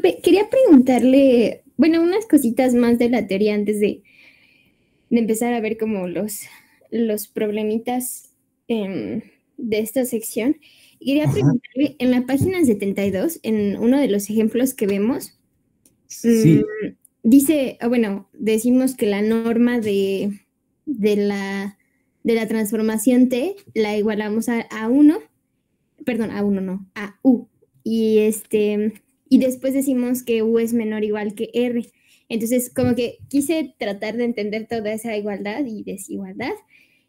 Profe, quería preguntarle, bueno, unas cositas más de la teoría antes de empezar a ver como los problemitas de esta sección. Y quería Ajá, preguntarle, en la página 72, en uno de los ejemplos que vemos, mm, sí, dice, bueno, decimos que la norma de la, de la transformación T la igualamos a 1, perdón, a 1 no, a U. Y y después decimos que U es menor o igual que R. Entonces, como que quise tratar de entender toda esa igualdad y desigualdad.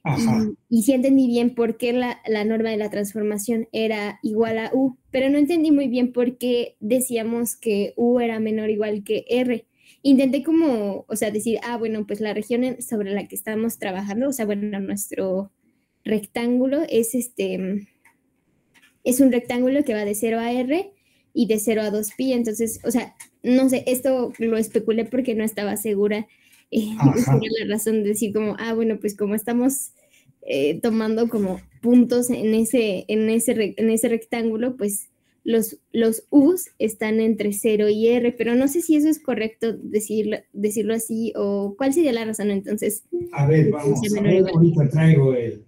ajá. Y sí entendí bien por qué la norma de la transformación era igual a U, pero no entendí muy bien por qué decíamos que U era menor o igual que R. Intenté como, o sea, decir, bueno, pues la región sobre la que estamos trabajando, o sea, bueno, nuestro rectángulo es un rectángulo que va de 0 a R y de 0 a 2pi. Entonces, o sea, no sé, esto lo especulé porque no estaba segura de si Ajá. era la razón de decir como, bueno, pues como estamos tomando como puntos en ese rectángulo, pues los U's están entre 0 y R, pero no sé si eso es correcto decirlo así o cuál sería la razón entonces A ver, de que sea vamos a menor o ver, igual que ahorita traigo el.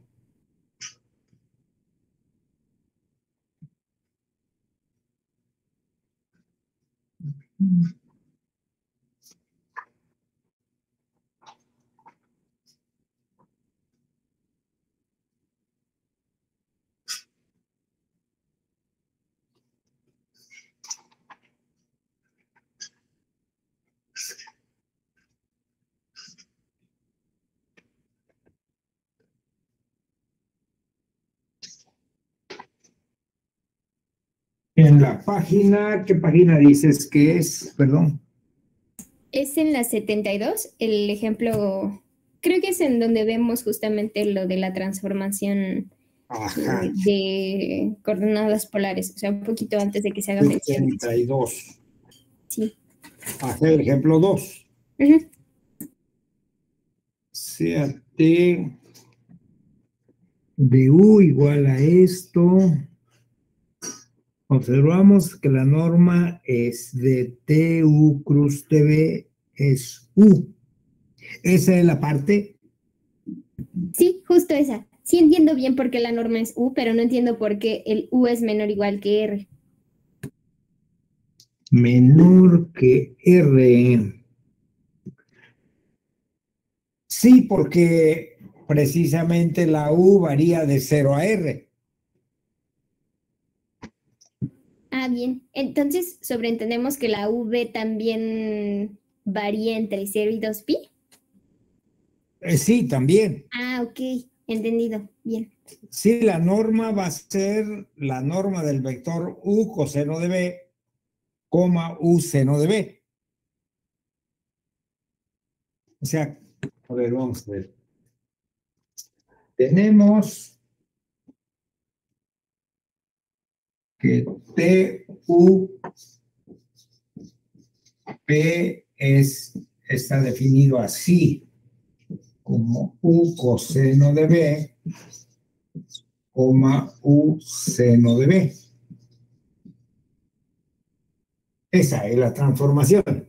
En la página, ¿qué página dices que es? Perdón. Es en la 72 el ejemplo, creo que es en donde vemos justamente lo de la transformación Ajá, de coordenadas polares, o sea, un poquito antes de que se haga mención de eso. 72. Sí. Hacer el ejemplo 2. Ujú. Sea T de U igual a esto. Observamos que la norma es de TU cruz TV es U. Esa es la parte Sí, justo esa. Sí entiendo bien por qué la norma es U, pero no entiendo por qué el U es menor o igual que R. menor que R. Sí, porque precisamente la U varía de 0 a R. Bien. Entonces, sobreentendemos que la V también varía entre 0 y 2pi. Sí, también. Ok, entendido. Bien. Sí, la norma va a ser la norma del vector U coseno de B, coma U seno de B. O sea, a ver, vamos a ver. Tenemos que TUP está definido así, como U coseno de B, coma U seno de B. Esa es la transformación.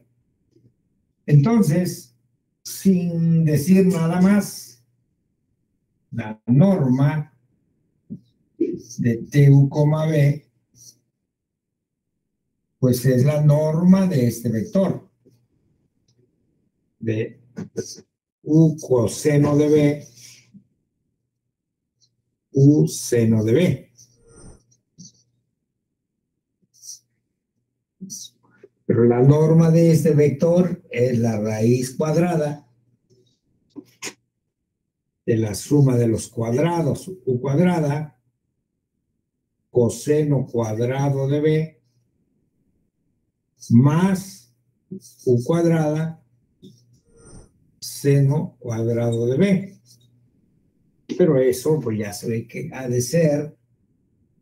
Entonces, sin decir nada más, la norma de TU, B, pues es la norma de este vector, de U coseno de B, U seno de B. Pero la norma de este vector es la raíz cuadrada de la suma de los cuadrados, U cuadrada, coseno cuadrado de B, más U cuadrada, seno cuadrado de B. Pero eso pues ya se ve que ha de ser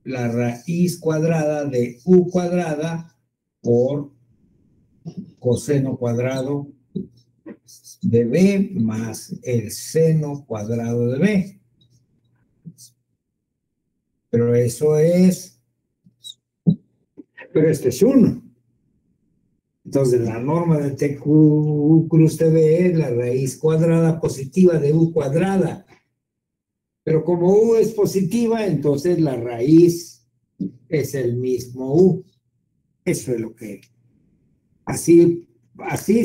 la raíz cuadrada de U cuadrada por coseno cuadrado de B más el seno cuadrado de B. Pero eso es, pero este es 1. Entonces, la norma de TQ cruz TV es la raíz cuadrada positiva de U cuadrada. Pero como U es positiva, entonces la raíz es el mismo U. Eso es lo que... Así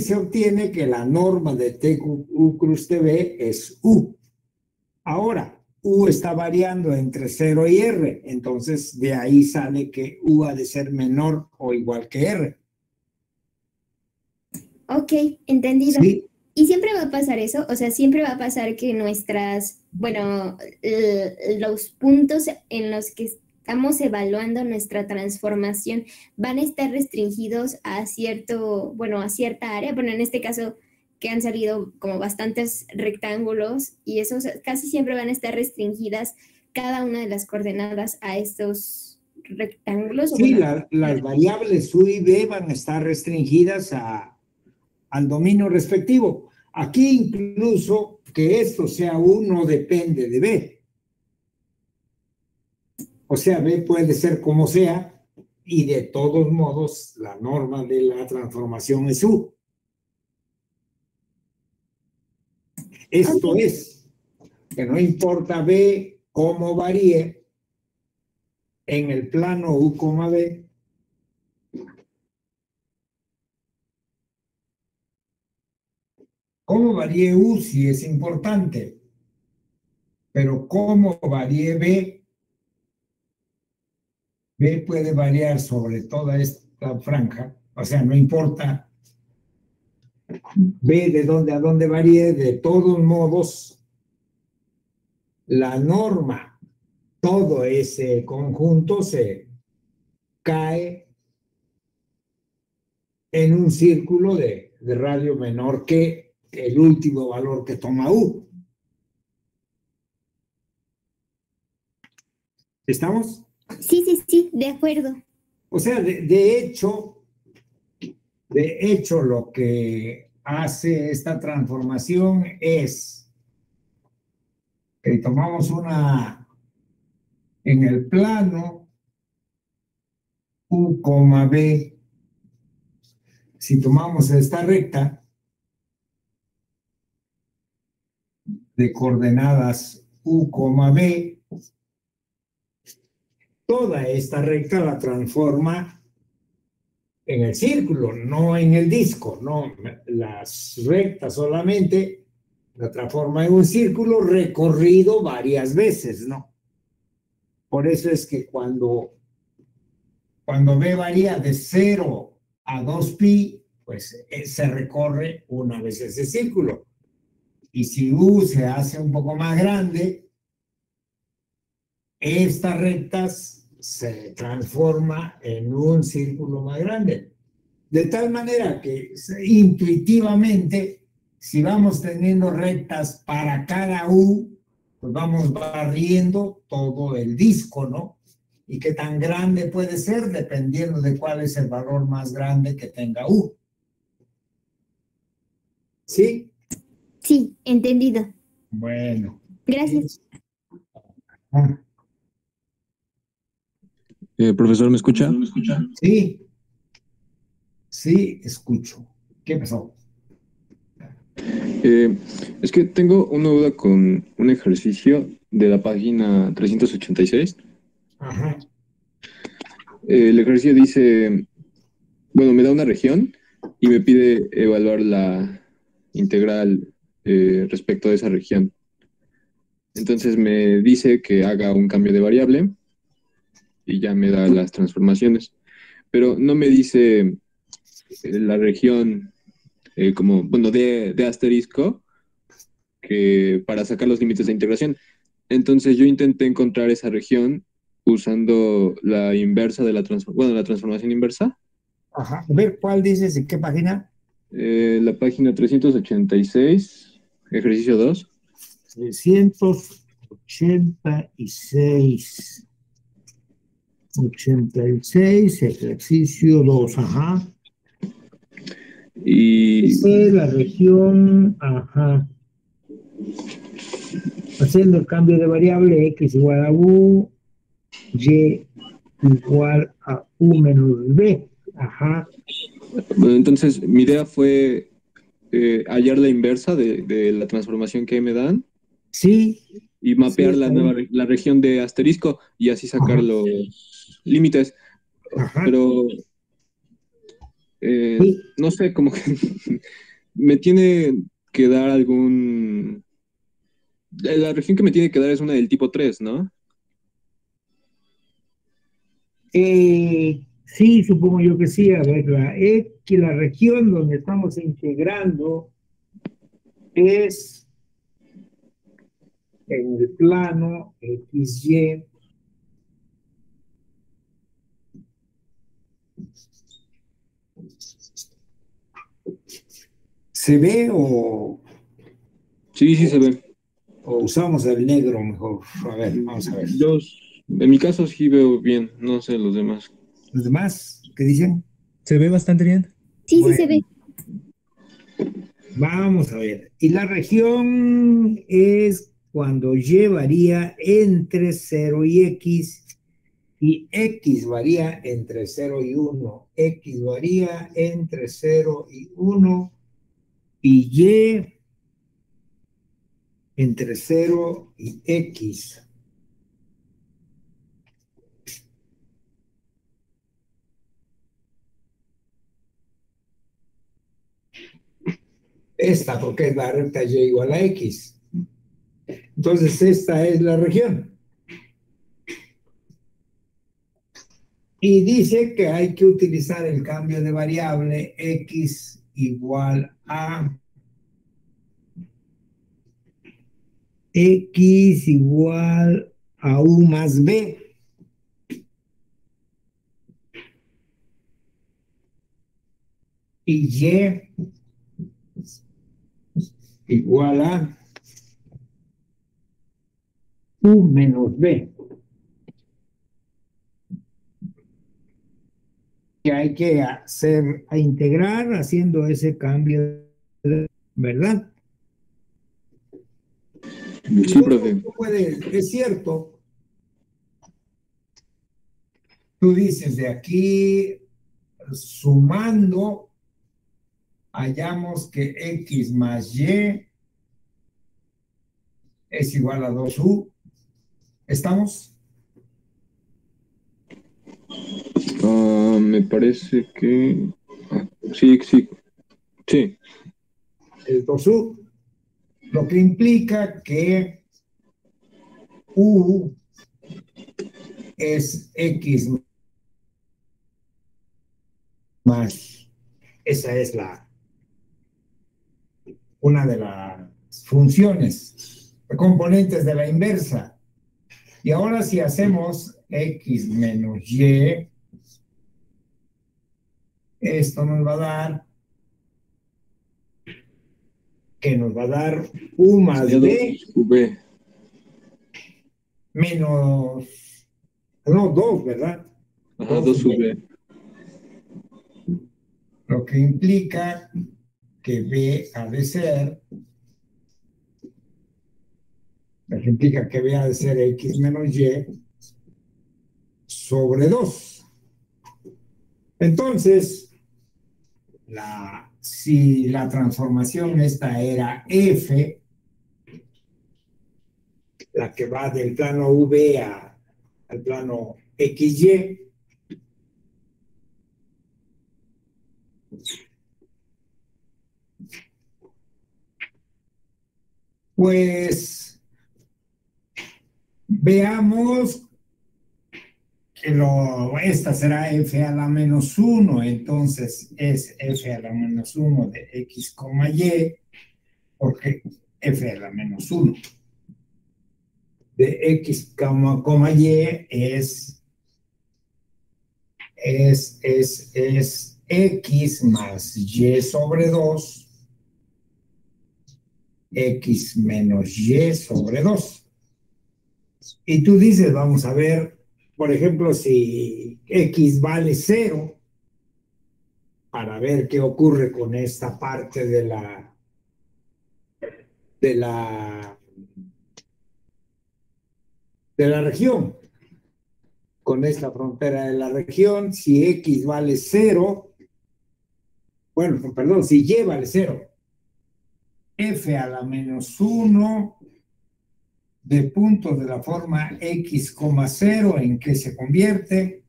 se obtiene que la norma de TQ cruz TV es U. Ahora, U está variando entre 0 y R, entonces de ahí sale que U ha de ser menor o igual que R. Ok, entendido. Sí. ¿Y siempre va a pasar eso? O sea, siempre va a pasar que los puntos en los que estamos evaluando nuestra transformación van a estar restringidos a cierta área. Bueno, en este caso que han salido como bastantes rectángulos y esos casi siempre van a estar restringidas cada una de las coordenadas a estos rectángulos. Sí, las variables U y B van a estar restringidas al dominio respectivo. Aquí incluso que esto sea U no depende de B. O sea, B puede ser como sea y de todos modos la norma de la transformación es U. Esto es, que no importa B cómo varíe en el plano U, B, cómo varíe U sí es importante, pero cómo varíe B puede variar sobre toda esta franja, o sea, no importa B de dónde a dónde varíe, de todos modos, la norma, todo ese conjunto se cae en un círculo de radio menor que el último valor que toma U. ¿Estamos? Sí, de acuerdo. O sea, de hecho, lo que hace esta transformación es que tomamos en el plano U, B, si tomamos esta recta de coordenadas U, B, toda esta recta la transforma en el círculo, no en el disco, no, las rectas solamente la transforma en un círculo recorrido varias veces, ¿no? Por eso es que cuando B varía de 0 a 2pi, pues se recorre una vez ese círculo. Y si U se hace un poco más grande, estas rectas se transforma en un círculo más grande. De tal manera que intuitivamente, si vamos teniendo rectas para cada U, pues vamos barriendo todo el disco, ¿no? Y qué tan grande puede ser dependiendo de cuál es el valor más grande que tenga U. ¿Sí? Sí, entendido. Bueno. Gracias. Profesor, ¿me escucha? Sí. Sí, escucho. ¿Qué pasó? Es que tengo una duda con un ejercicio de la página 386. Ajá. El ejercicio dice, bueno, me da una región y me pide evaluar la integral respecto a esa región. Entonces me dice que haga un cambio de variable y ya me da las transformaciones. Pero no me dice la región como, bueno, de asterisco, que para sacar los límites de integración. Entonces yo intenté encontrar esa región usando la inversa de la transformación inversa. Ajá. A ver, ¿cuál dices? ¿En qué página? La página 386, ejercicio 2. 386. 86, ejercicio 2, ajá. Y dice la región, ajá. Haciendo el cambio de variable x igual a u, y igual a u menos b, ajá. Bueno, entonces mi idea fue hallar la inversa de la transformación que me dan Sí, y sí, mapear está bien. la región de asterisco y así sacar Ajá, los límites. ajá. Pero Sí, no sé, como que me tiene que dar algún... La región que me tiene que dar es una del tipo 3, ¿no? sí, supongo yo que sí. A ver, que la región donde estamos integrando es en el plano XY. ¿Se ve Sí, sí se ve. o usamos el negro mejor? A ver, vamos a ver. Yo, en mi caso sí veo bien, no sé los demás. ¿Los demás qué dicen? Se ve bastante bien. Sí, sí se Bueno, ve. vamos a ver. Y la región es cuando Y varía entre 0 y X varía entre 0 y 1. X varía entre 0 y 1 y Y entre 0 y X. Esta, porque es la recta Y igual a X. Entonces, esta es la región. Y dice que hay que utilizar el cambio de variable X igual a X igual a U más B. Y Y igual a U menos B. Que hay que hacer, a integrar haciendo ese cambio, ¿verdad? Sí, Luego profe. tú puedes, es cierto, tú dices de aquí, sumando, hallamos que X más Y es igual a 2U. ¿Estamos? Me parece que... sí, sí, sí. El 2U, lo que implica que U es X más. Esa es una de las funciones, componentes de la inversa. Y ahora si hacemos X menos Y, esto nos va a dar, que nos va a dar U Sería más B 2V. menos, no, 2, ¿verdad? Ajá, 2V. 2V. Lo que implica que B ha de ser, lo que implica que B ha de ser X menos Y sobre 2. Entonces, si la transformación esta era F, la que va del plano V al plano XY, pues veamos que esta será F a la menos 1, entonces es F a la menos 1 de X, Y, porque F a la menos 1 de X, Y es X más Y sobre 2, X menos Y sobre 2. Y tú dices, vamos a ver, por ejemplo, si X vale 0, para ver qué ocurre con esta parte de la, de la región, con esta frontera de la región. Si X vale 0, bueno, perdón, si y vale 0, f a la menos 1 de puntos de la forma x, 0, ¿en qué se convierte?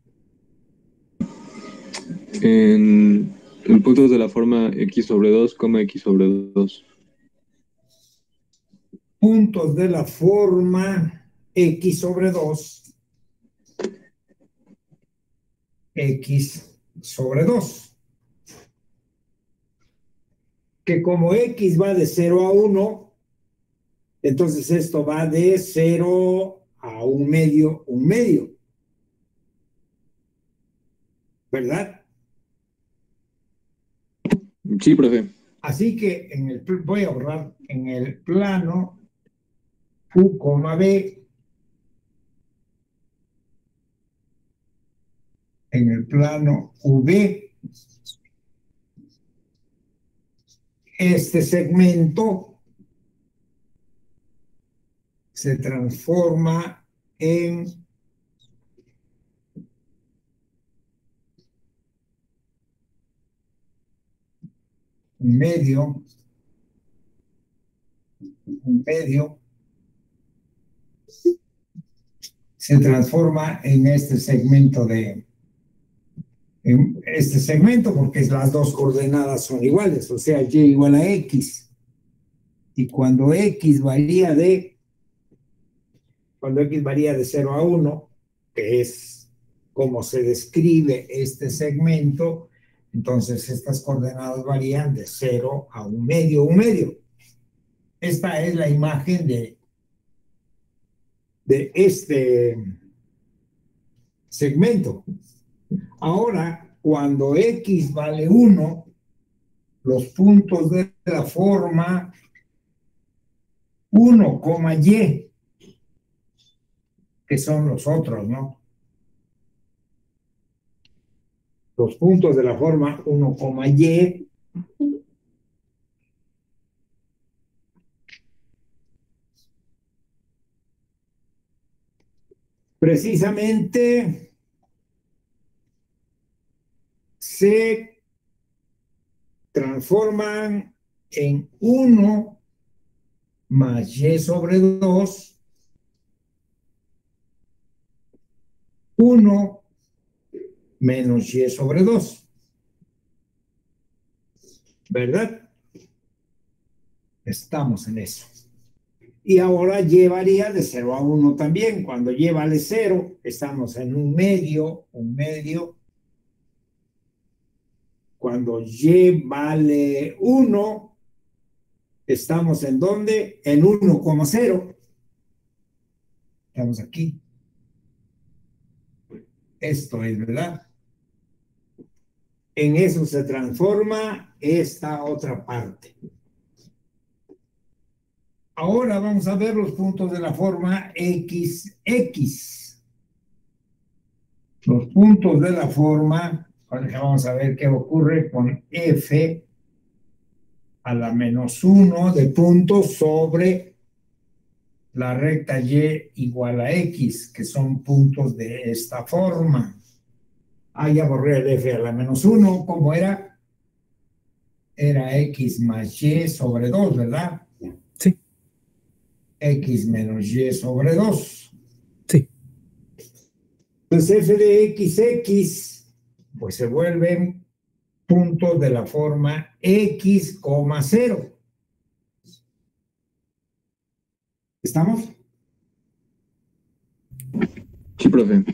En puntos de la forma x sobre 2, x sobre 2. Puntos de la forma x sobre 2, x sobre 2. Que como x va de 0 a 1, entonces esto va de 0 a 1 medio, ¿verdad? Sí, profe. Así que voy a borrar en el plano u, b, en el plano v, este segmento se transforma en un medio, se transforma en este segmento porque las dos coordenadas son iguales, o sea, y igual a x. Y cuando x varía de 0 a 1, que es como se describe este segmento, entonces estas coordenadas varían de 0 a 1 medio, 1 medio. Esta es la imagen de este segmento. Ahora, cuando x vale 1, los puntos de la forma 1, y, que son los otros, ¿no? Los puntos de la forma 1, y, precisamente se transforman en 1 más y sobre 2, 1 menos y sobre 2, ¿verdad? Estamos en eso. Y ahora y varía de 0 a 1 también. Cuando y vale 0, estamos en un medio. Cuando y vale 1, estamos en ¿dónde? En 1,0. Estamos aquí. Esto es, ¿verdad? En eso se transforma esta otra parte. Ahora vamos a ver los puntos de la forma XX. Los puntos de la forma, vamos a ver qué ocurre con f a la menos 1 de puntos sobre la recta y igual a x, que son puntos de esta forma. Ya borré el f a la menos 1, ¿cómo era? Era x más y sobre 2, ¿verdad? Sí. X menos y sobre 2. Sí. Entonces f de x, pues se vuelven puntos de la forma x, 0. ¿Estamos? Sí, profe.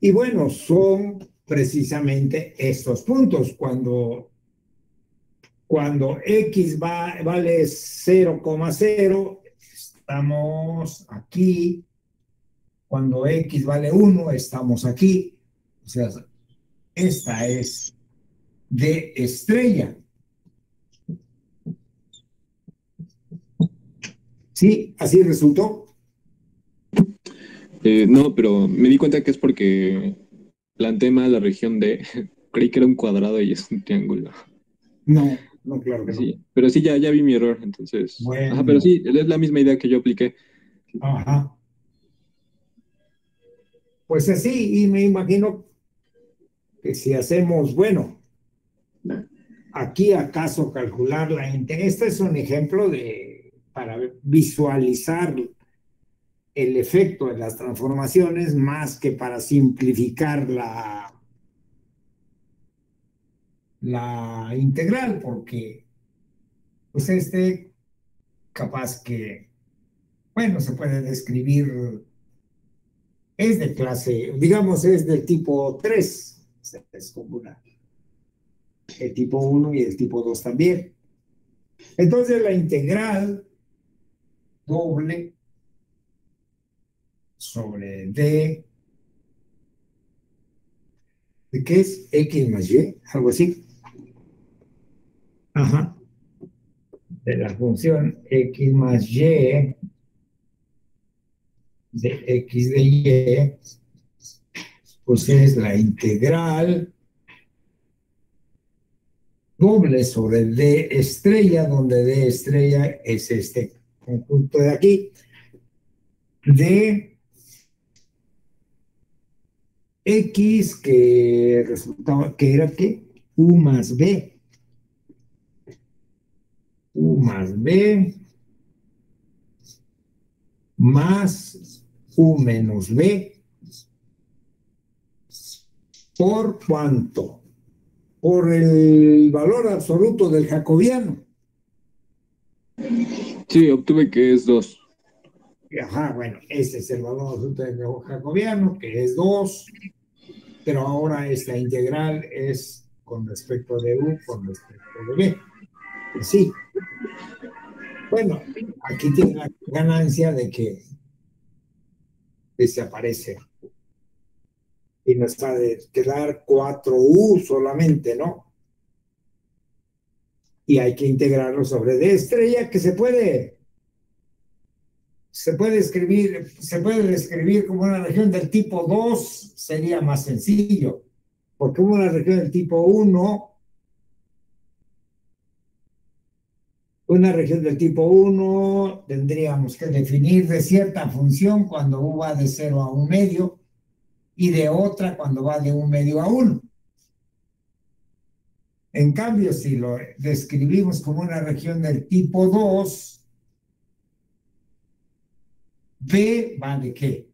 Y bueno, son precisamente estos puntos. Cuando x vale 0,0, estamos aquí. Cuando x vale 1, estamos aquí. O sea, esta es de estrella. ¿Sí? ¿Así resultó? No, pero me di cuenta que es porque planteé mal la región D. Creí que era un cuadrado y es un triángulo. No, claro que no. Sí, pero sí, ya vi mi error, entonces. Bueno. Ajá, pero sí, es la misma idea que yo apliqué. Ajá. Pues así, y me imagino que si hacemos, bueno, aquí acaso calcular la integral. Este es un ejemplo para visualizar el efecto de las transformaciones más que para simplificar la integral, porque pues capaz que, bueno, se puede describir, es de clase, digamos, es del tipo 3, es como el tipo 1 y el tipo 2 también. Entonces la integral doble sobre ¿de qué es? X más Y, algo así. Ajá. De la función X más Y de X de Y, pues es la integral doble sobre D estrella, donde D estrella es este conjunto de aquí, de X que resultaba que era que U más B. U más B más U menos B. ¿Por cuánto? Por el valor absoluto del jacobiano. Sí, obtuve que es 2. Ajá, bueno, ese es el valor absoluto del jacobiano, que es 2, pero ahora esta integral es con respecto de U, con respecto de B. Sí. Bueno, aquí tiene la ganancia de que desaparece y nos va a quedar 4U solamente, ¿no? Y hay que integrarlo sobre D estrella, que se puede describir como una región del tipo 2, sería más sencillo, porque una región del tipo 1, una región del tipo 1 tendríamos que definir de cierta función cuando U va de 0 a 1 medio y de otra cuando va de 1 medio a 1. En cambio, si lo describimos como una región del tipo 2, B va de ¿qué?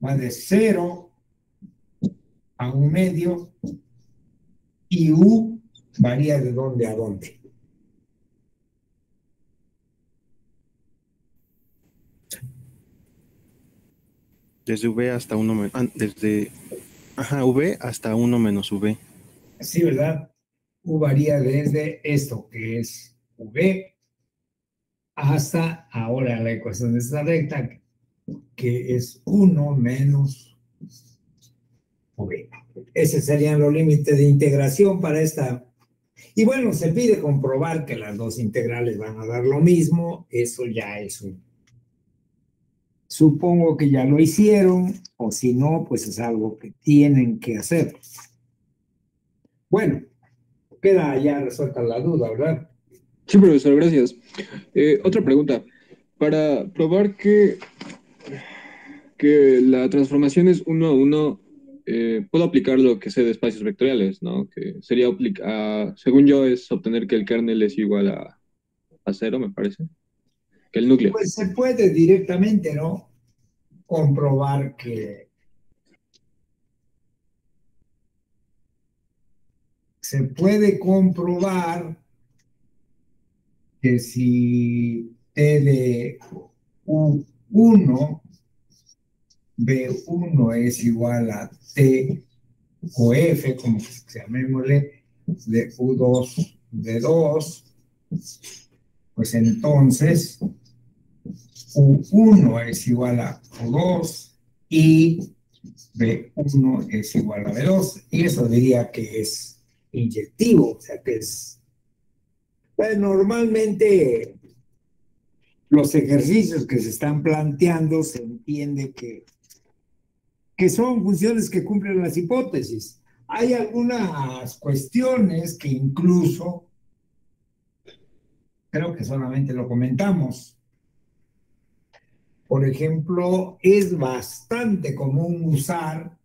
Va de 0 a 1 medio y U varía de dónde a dónde. Desde V hasta 1 desde V hasta 1 menos V. Sí, ¿verdad? U varía desde esto que es V hasta ahora la ecuación de esta recta que es 1 menos V. Ese serían los límites de integración para esta. Y bueno, se pide comprobar que las dos integrales van a dar lo mismo. Eso ya es Supongo que ya lo hicieron, o si no, pues es algo que tienen que hacer. Bueno, queda ya resuelta la duda, ¿verdad? Sí, profesor, gracias. Otra pregunta. Para probar que la transformación es 1 a 1, puedo aplicar lo que sé de espacios vectoriales, ¿no? Que sería, según yo, es obtener que el kernel es igual a 0, me parece. Que el núcleo. Pues se puede directamente, ¿no? Comprobar que se puede comprobar que si T de U1, B1 es igual a T o F, como se llamémosle, de U2, B2, pues entonces U1 es igual a U2 y B1 es igual a B2. Y eso diría que es inyectivo, o sea que es. Pues normalmente los ejercicios que se están planteando se entiende que son funciones que cumplen las hipótesis. Hay algunas cuestiones que incluso, creo que solamente lo comentamos. Por ejemplo, es bastante común usar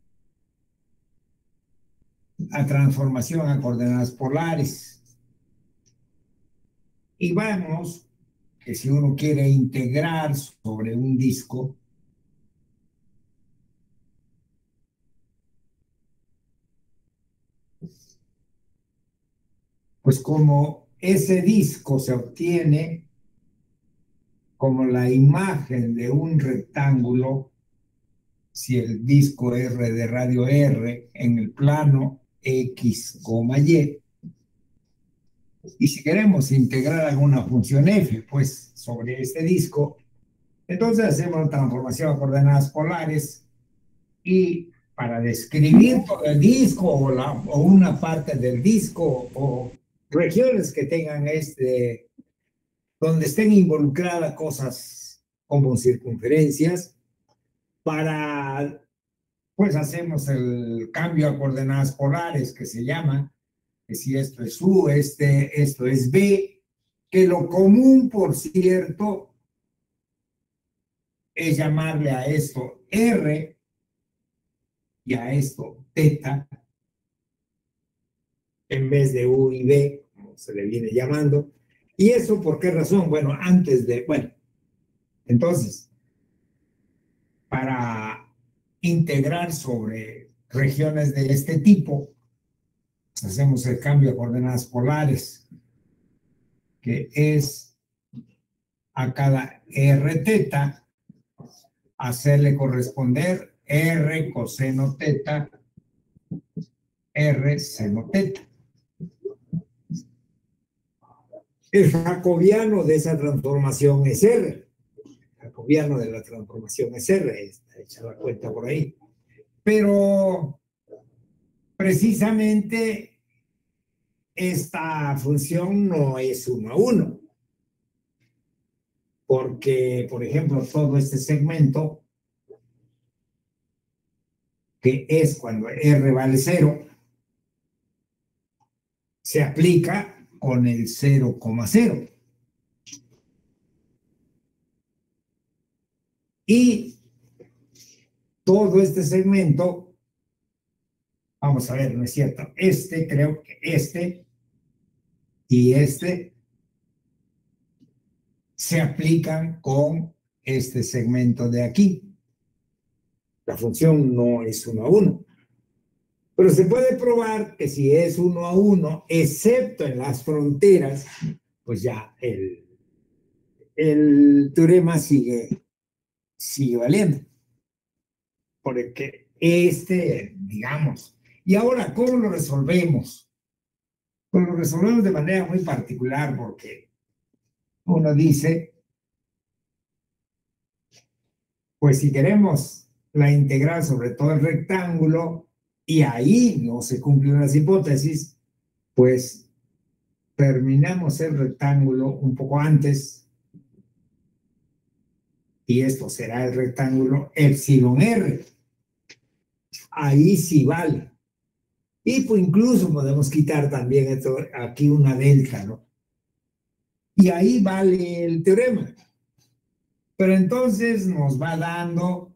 a transformación a coordenadas polares. Y vemos que si uno quiere integrar sobre un disco, pues como ese disco se obtiene como la imagen de un rectángulo, si el disco R de radio R en el plano X, Y, y si queremos integrar alguna función F, pues sobre este disco, entonces hacemos transformación a coordenadas polares y para describir todo el disco o una parte del disco o regiones que tengan donde estén involucradas cosas como circunferencias, pues hacemos el cambio a coordenadas polares que se llama, que si esto es U, esto es B, que lo común, por cierto, es llamarle a esto R y a esto teta, en vez de U y B, como se le viene llamando. ¿Y eso por qué razón? Bueno, entonces, para integrar sobre regiones de este tipo, hacemos el cambio a coordenadas polares, que es a cada R teta, hacerle corresponder R coseno teta, R seno teta. El jacobiano de esa transformación es R. El jacobiano de la transformación es R. Está hecha la cuenta por ahí. Pero precisamente esta función no es 1 a 1. Porque, por ejemplo, todo este segmento, que es cuando R vale 0, se aplica con el 0,0. Y todo este segmento, vamos a ver, no es cierto, creo que y se aplican con este segmento de aquí. La función no es 1 a 1. Pero se puede probar que si es 1 a 1, excepto en las fronteras, pues ya el teorema sigue valiendo. Porque digamos. Y ahora, ¿cómo lo resolvemos? Pues lo resolvemos de manera muy particular porque uno dice, pues si queremos la integral sobre todo el rectángulo y ahí no se cumplen las hipótesis, pues terminamos el rectángulo un poco antes y esto será el rectángulo epsilon R. Ahí sí vale. Y pues incluso podemos quitar también aquí una delta, ¿no? Y ahí vale el teorema. Pero entonces nos va dando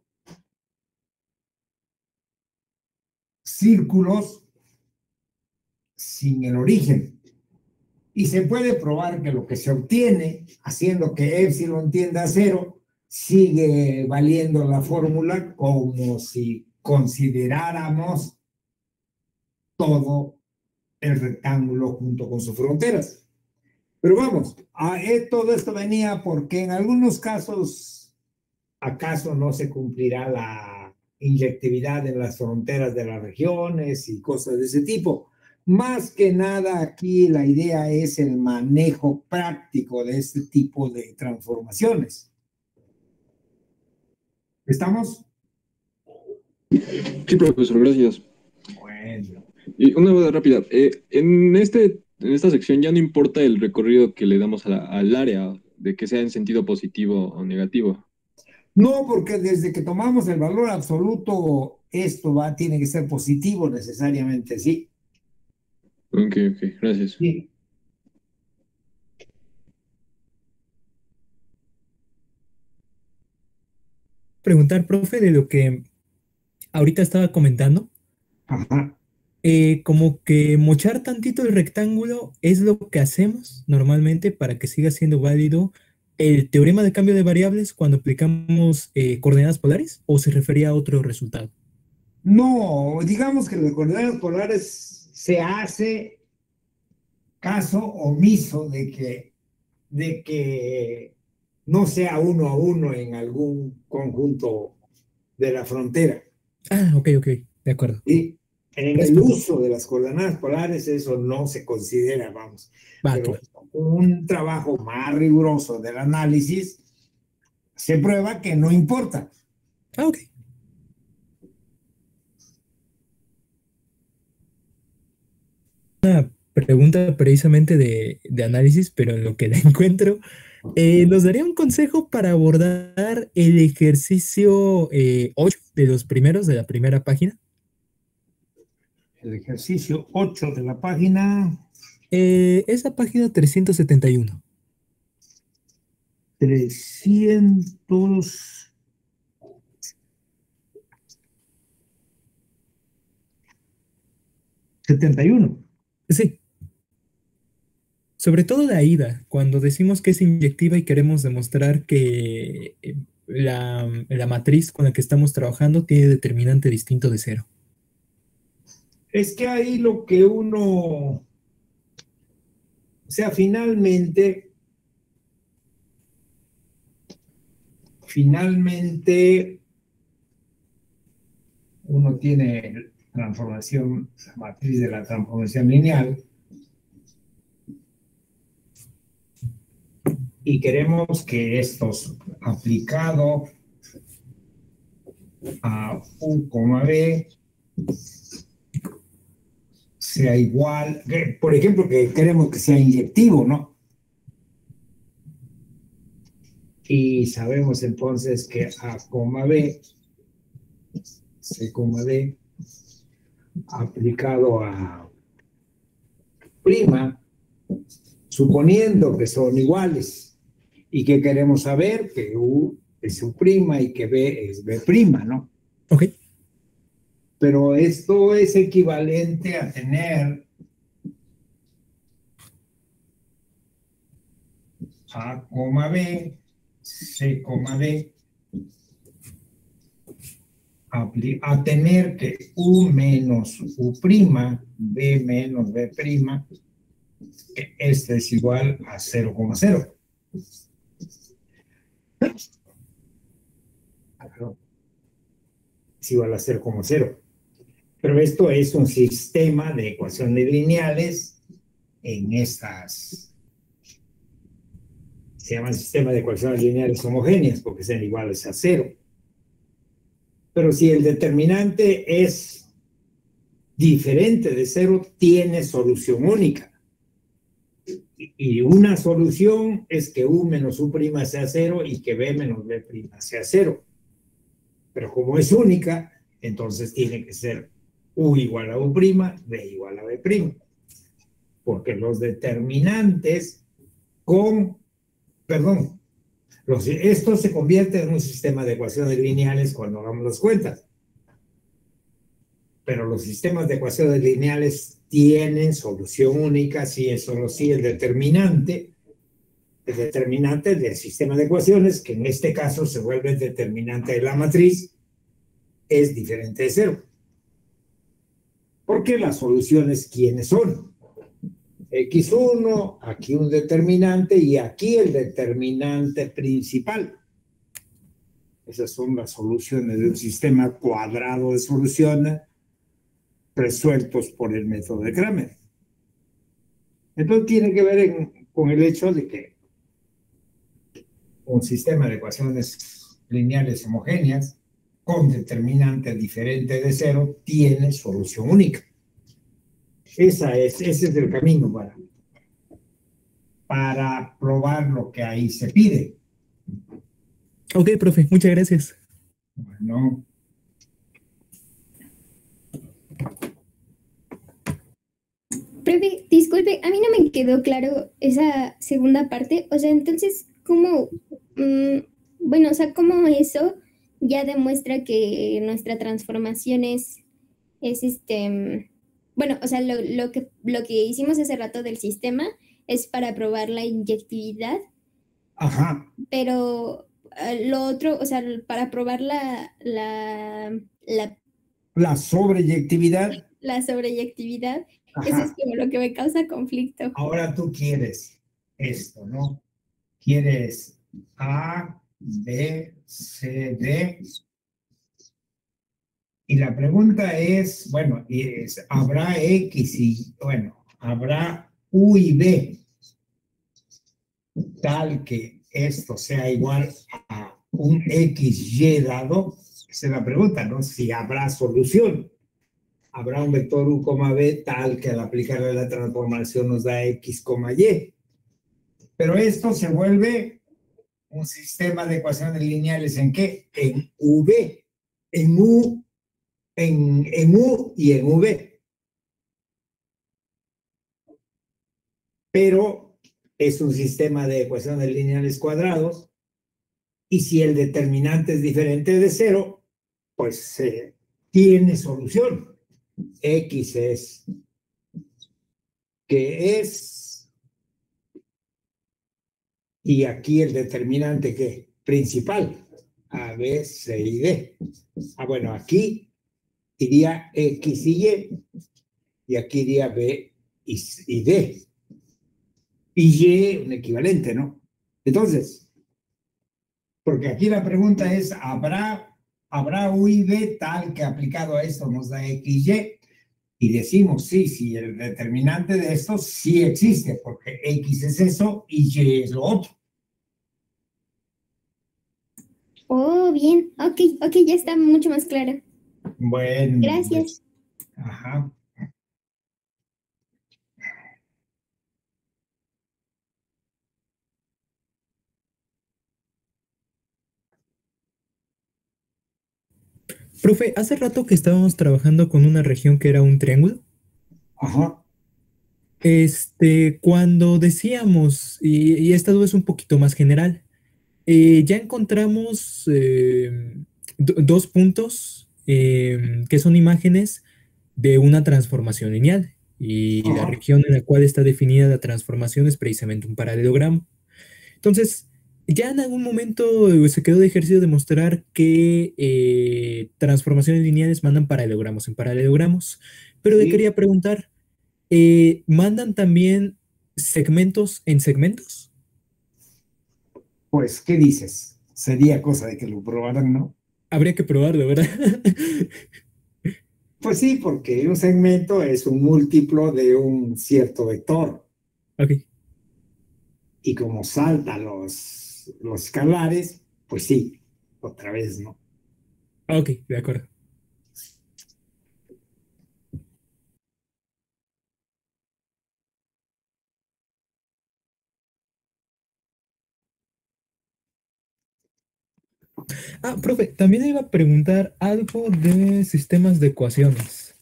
círculos sin el origen. Y se puede probar que lo que se obtiene haciendo que epsilon tienda a 0 sigue valiendo la fórmula como si consideráramos todo el rectángulo junto con sus fronteras. Pero vamos, todo esto venía porque en algunos casos, ¿acaso no se cumplirá la inyectividad en las fronteras de las regiones y cosas de ese tipo? Más que nada aquí la idea es el manejo práctico de este tipo de transformaciones. ¿Estamos? Sí, profesor, gracias. Bueno. Y una duda rápida. En esta sección ya no importa el recorrido que le damos al área, de que sea en sentido positivo o negativo. No, porque desde que tomamos el valor absoluto, esto tiene que ser positivo necesariamente, sí. Ok, gracias. Sí. Preguntar, profe, de lo que ahorita estaba comentando. Ajá. Como que mochar tantito el rectángulo es lo que hacemos normalmente para que siga siendo válido el teorema de cambio de variables cuando aplicamos coordenadas polares, ¿o se refería a otro resultado? No, digamos que las coordenadas polares se hace caso omiso de que no sea 1 a 1 en algún conjunto de la frontera. Ah, ok, de acuerdo. ¿Sí? En Gracias, el profe. uso de las coordenadas polares eso no se considera, vamos. Va, Pero que va. un trabajo más riguroso del análisis se prueba que no importa. Ah, ok. Pregunta precisamente de análisis, pero en lo que la encuentro, ¿nos daría un consejo para abordar el ejercicio 8 de los primeros de la primera página? El ejercicio 8 de la página Esa página 371. 371. Sí, sobre todo la ida, cuando decimos que es inyectiva y queremos demostrar que la matriz con la que estamos trabajando tiene determinante distinto de cero. Es que ahí lo que uno, o sea, finalmente uno tiene transformación, la matriz de la transformación lineal, y queremos que esto aplicado a U, B sea igual, por ejemplo, que queremos que sea inyectivo, ¿no? Y sabemos entonces que A, B, C, D, aplicado a prima, suponiendo que son iguales, y que queremos saber que U es U' y que B es B', ¿no? Ok. Pero esto es equivalente a tener A, B, C, D, a tener que U menos U', B menos B', que este es igual a 0,0. Es igual a 0,0. Pero esto es un sistema de ecuaciones lineales en estas. Se llaman sistema de ecuaciones lineales homogéneas porque son iguales a 0. Pero si el determinante es diferente de 0, tiene solución única. Y una solución es que U menos U' sea 0 y que B menos B' sea 0. Pero como es única, entonces tiene que ser U igual a U', B igual a B'. Porque los determinantes esto se convierte en un sistema de ecuaciones lineales cuando hagamos las cuentas. Pero los sistemas de ecuaciones lineales tienen solución única si es solo si el determinante del sistema de ecuaciones, que en este caso se vuelve el determinante de la matriz, es diferente de 0. Porque las soluciones, ¿quiénes son? X1, aquí un determinante y aquí el determinante principal. Esas son las soluciones de un sistema cuadrado de soluciones resueltos por el método de Cramer. Entonces tiene que ver con el hecho de que un sistema de ecuaciones lineales homogéneas con determinante diferente de 0 tiene solución única. Ese es el camino para probar lo que ahí se pide. Ok, profe, muchas gracias. Bueno. Profe, disculpe, a mí no me quedó claro esa segunda parte. O sea, entonces, ¿cómo? Bueno, o sea, ¿cómo eso ya demuestra que nuestra transformación es bueno, o sea, lo que hicimos hace rato del sistema es para probar la inyectividad, Ajá, pero lo otro, o sea, para probar la, la sobreyectividad. la sobreyectividad, eso es Ajá, como lo que me causa conflicto. ahora tú quieres esto, ¿no? Quieres A, B, C, D. Y la pregunta es, bueno, ¿habrá X y, bueno, habrá U y B tal que esto sea igual a un XY dado? Esa es la pregunta, ¿no? Si habrá solución. Habrá un vector U, B tal que al aplicarle la transformación nos da X, Y. Pero esto se vuelve un sistema de ecuaciones lineales ¿en qué? En V, en U, en U y en V. Pero es un sistema de ecuaciones lineales cuadrados y si el determinante es diferente de cero, pues tiene solución. X es, que es, y aquí el determinante que principal, A, B, C y D. Bueno, aquí iría X y aquí iría B y D. Y Y un equivalente, ¿no? Entonces, porque aquí la pregunta es, ¿habrá U y B tal que aplicado a esto nos da X, Y? Y decimos, sí, el determinante de esto sí existe, porque X es eso y Y es lo otro. Oh, bien, ok, ya está mucho más claro. Bueno, Gracias. Ajá. Profe, hace rato que estábamos trabajando con una región que era un triángulo. Ajá. Cuando decíamos, y esta duda es un poquito más general, ya encontramos dos puntos que son imágenes de una transformación lineal. Y la Ajá. región en la cual está definida la transformación es precisamente un paralelogramo. Entonces, ya en algún momento se quedó de ejercicio demostrar que transformaciones lineales mandan paralelogramos en paralelogramos. Pero le Sí. quería preguntar, ¿mandan también segmentos en segmentos? Pues, ¿qué dices? Sería cosa de que lo probaran, ¿no? Habría que probarlo, ¿verdad? Pues sí, porque un segmento es un múltiplo de un cierto vector. Ok, Y como salta los escalares, pues sí, otra vez, ¿no? ok, de acuerdo. Ah, profe, también iba a preguntar algo de sistemas de ecuaciones.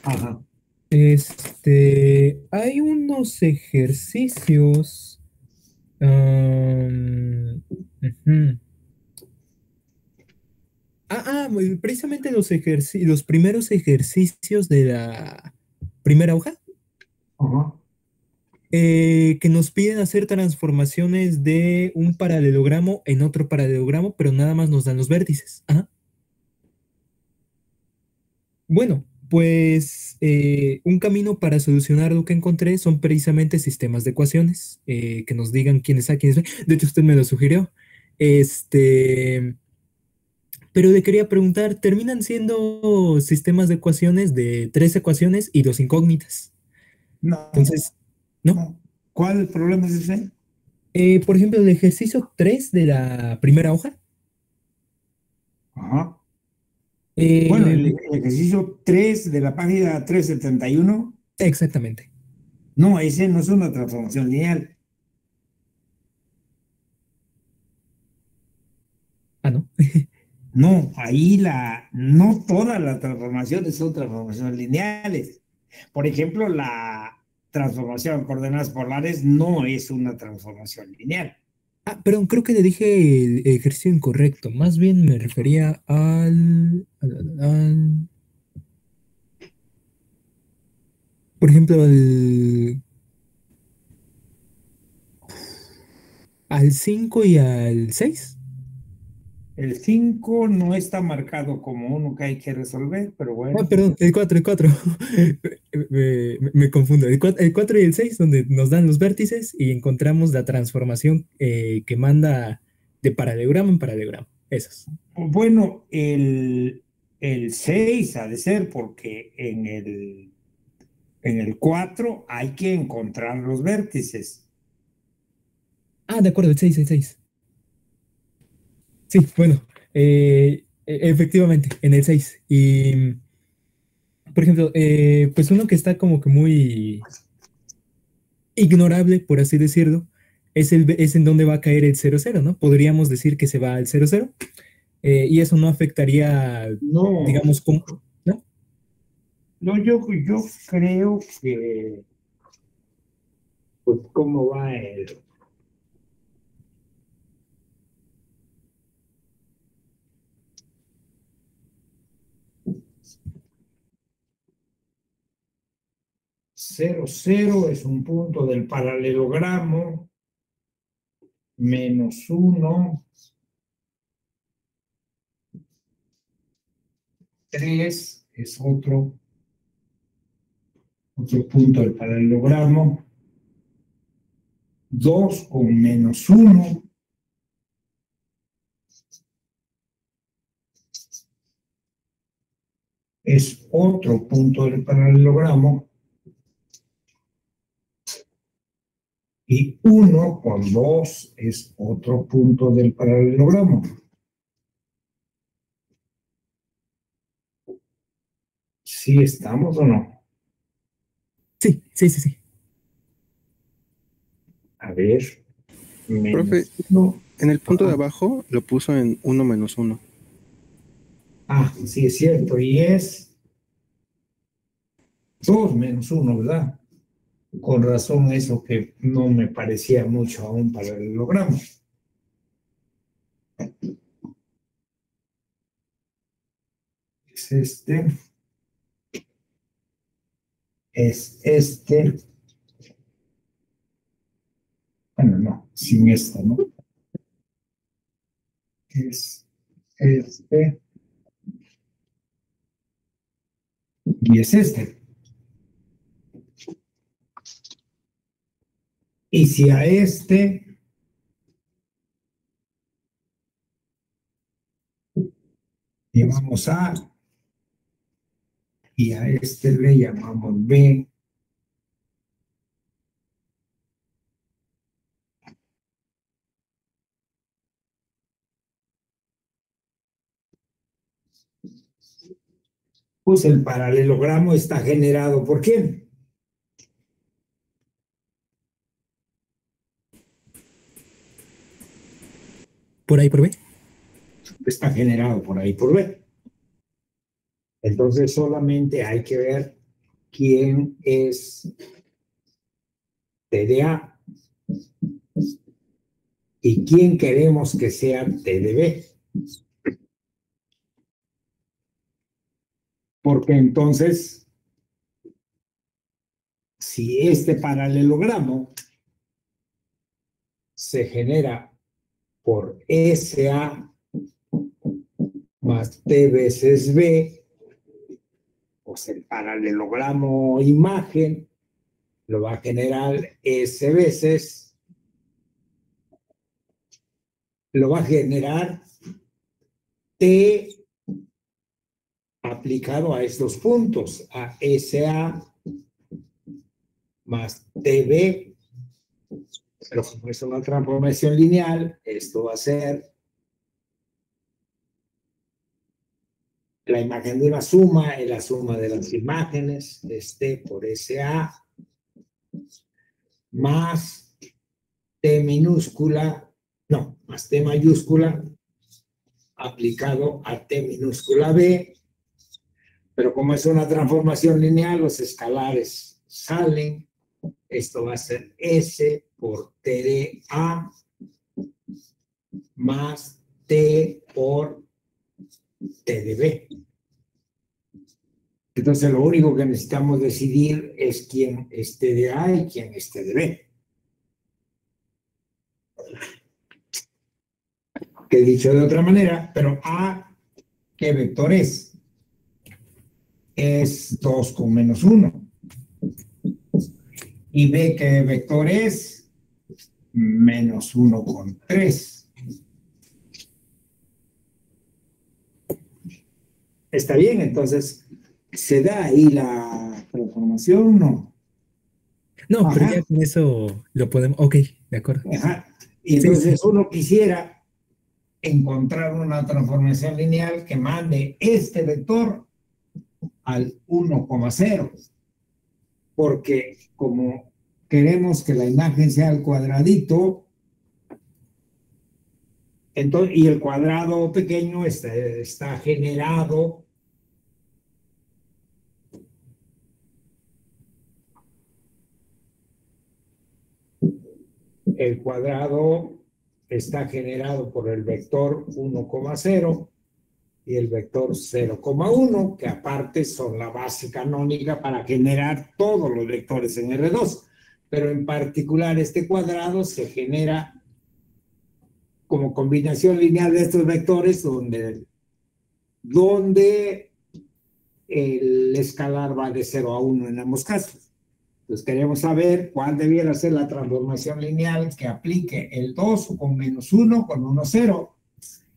Ajá. Hay unos ejercicios. Ujú. Precisamente los primeros ejercicios de la primera hoja, Ajá. que nos piden hacer transformaciones de un paralelogramo en otro paralelogramo, pero nada más nos dan los vértices. Ajá. Bueno, pues un camino para solucionar lo que encontré son precisamente sistemas de ecuaciones, que nos digan quién es A, quién es B. De hecho, usted me lo sugirió. Este, pero le quería preguntar, ¿terminan siendo sistemas de ecuaciones de tres ecuaciones y dos incógnitas? No, Entonces, ¿no? no. ¿Cuál problema es ese? Por ejemplo, el ejercicio 3 de la primera hoja. Ajá. Bueno, eh, el ejercicio 3 de la página 371, exactamente. no, ese no es una transformación lineal. Ah, ¿no? No, ahí no todas las transformaciones son transformaciones lineales. Por ejemplo, la transformación en coordenadas polares no es una transformación lineal. Ah, perdón, creo que le dije el ejercicio incorrecto. Más bien me refería al por ejemplo, al 5 y al 6. El 5 no está marcado como uno que hay que resolver, pero bueno. Perdón, el 4. Me confundo. El 4 y el 6, donde nos dan los vértices y encontramos la transformación que manda de paralelogramo en paralelogramo. Esos. Bueno, el 6 ha de ser porque en el 4 hay que encontrar los vértices. De acuerdo, el 6. Sí, bueno, efectivamente, en el 6. Y, por ejemplo, pues uno que está como que muy ignorable, por así decirlo, es en donde va a caer el 00, ¿no? Podríamos decir que se va al 00, y eso no afectaría, No, digamos, ¿cómo? ¿No? no, yo creo que, pues, ¿cómo va el? Cero, cero es un punto del paralelogramo, -1, 3 es otro punto del paralelogramo, 2 con -1 es otro punto del paralelogramo, y 1 con 2 es otro punto del paralelogramo. ¿Sí estamos o no? Sí. A ver, Profe, -1. en el punto de abajo lo puso en 1 menos 1. Sí es cierto, y es 2 menos 1, ¿verdad? Con razón eso que no me parecía mucho a un paralelogramo. Es este. Es este. Bueno, no, sin esta, ¿no? Es este. Y es este. Y si a este llamamos A y a este le llamamos B, pues el paralelogramo está generado ¿por quién? Por ahí, por B. Está generado por ahí por B. Entonces solamente hay que ver quién es T de A y quién queremos que sea T de B. Porque entonces, si este paralelogramo se genera por SA más T veces B, pues el paralelogramo imagen lo va a generar S veces, lo va a generar T aplicado a estos puntos, a SA más TB, pero como es una transformación lineal, esto va a ser la imagen de una suma, es la suma de las imágenes, T por SA, más T minúscula, no, más T mayúscula, aplicado a T minúscula B, pero como es una transformación lineal, los escalares salen, esto va a ser S por T de A, más T por T de B. Entonces, lo único que necesitamos decidir es quién esté de A y quién esté de B. Que dicho de otra manera, pero A, ¿qué vector es? Es 2 con menos 1. Y B, ¿qué vector es? Menos 1 con 3. Está bien, entonces, ¿se da ahí la transformación? No. No, pero Ajá. ya con eso lo podemos. Ok, de acuerdo. Ajá. Y Sí, entonces sí. uno quisiera encontrar una transformación lineal que mande este vector al 1,0, porque como queremos que la imagen sea el cuadradito, entonces, y el cuadrado pequeño está generado el cuadrado está generado por el vector 1,0 y el vector 0,1, que aparte son la base canónica para generar todos los vectores en R2. Pero en particular este cuadrado se genera como combinación lineal de estos vectores donde el escalar va de 0 a 1 en ambos casos. Entonces queremos saber cuál debiera ser la transformación lineal que aplique el 2 con menos 1 con 1, 0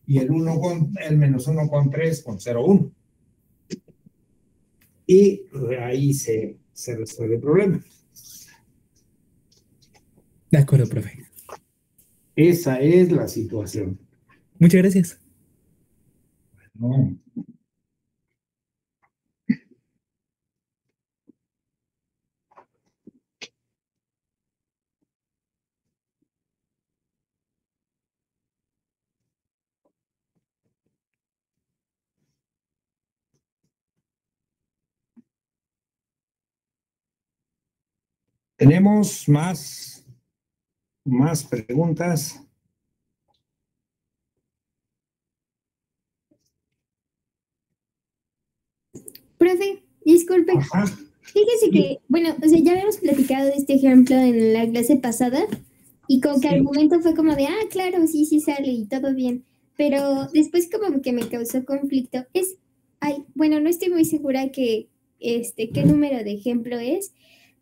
y el menos 1 con 3 con 0, 1. Y ahí se resuelve el problema. De acuerdo, profe. Esa es la situación. Muchas gracias. No. Tenemos más preguntas. Profe, disculpe. Ajá. Fíjese que, bueno, o sea, ya habíamos platicado de este ejemplo en la clase pasada y como que al momento fue como de, claro, sí, sí sale y todo bien, pero después como que me causó conflicto. Bueno, no estoy muy segura qué número de ejemplo es,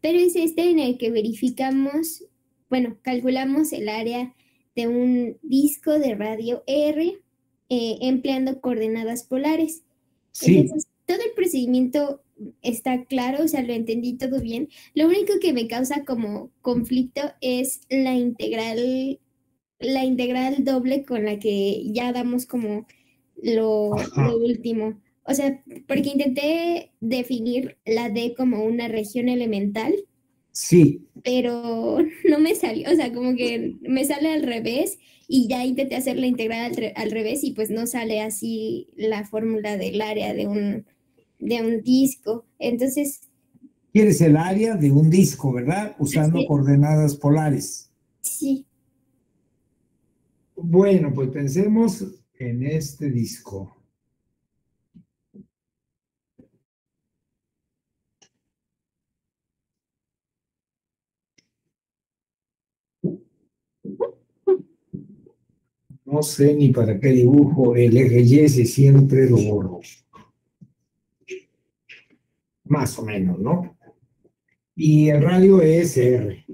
pero es este en el que verificamos, bueno, calculamos el área de un disco de radio R empleando coordenadas polares. Sí. Entonces, todo el procedimiento está claro, o sea, lo entendí todo bien. Lo único que me causa como conflicto es la integral doble con la que ya damos como lo último. O sea, porque intenté definir la D como una región elemental. Sí. Pero no me salió, o sea, como que me sale al revés y ya intenté hacer la integral al revés y pues no sale así la fórmula del área de un disco. Entonces, ¿Quieres el área de un disco, verdad? Usando sí. coordenadas polares. Sí. Bueno, pues pensemos en este disco. No sé ni para qué dibujo el eje Y si siempre lo borro. Más o menos, ¿no? Y el radio es R.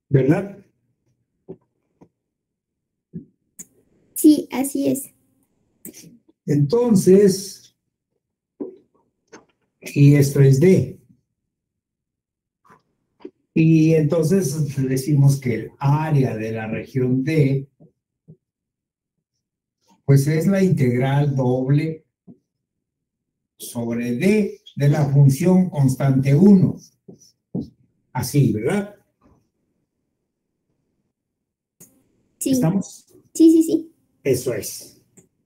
¿Verdad? Sí, así es. Entonces, y esto es D. Y entonces decimos que el área de la región D, pues es la integral doble sobre D de la función constante 1. Así, ¿verdad? Sí. ¿Estamos? Sí. Eso es.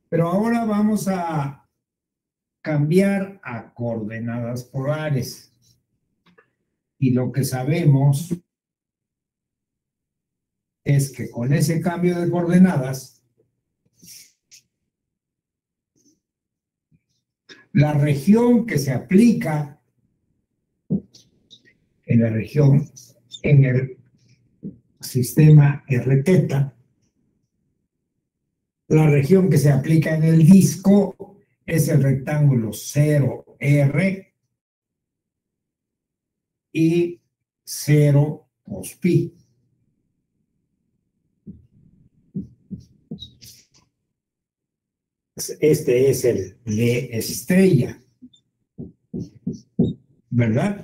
Pero ahora vamos a cambiar a coordenadas polares. Y lo que sabemos es que con ese cambio de coordenadas la región que se aplica en la región, en el sistema R teta, la región que se aplica en el disco es el rectángulo 0R y 0 cos pi. Este es el de estrella, ¿verdad?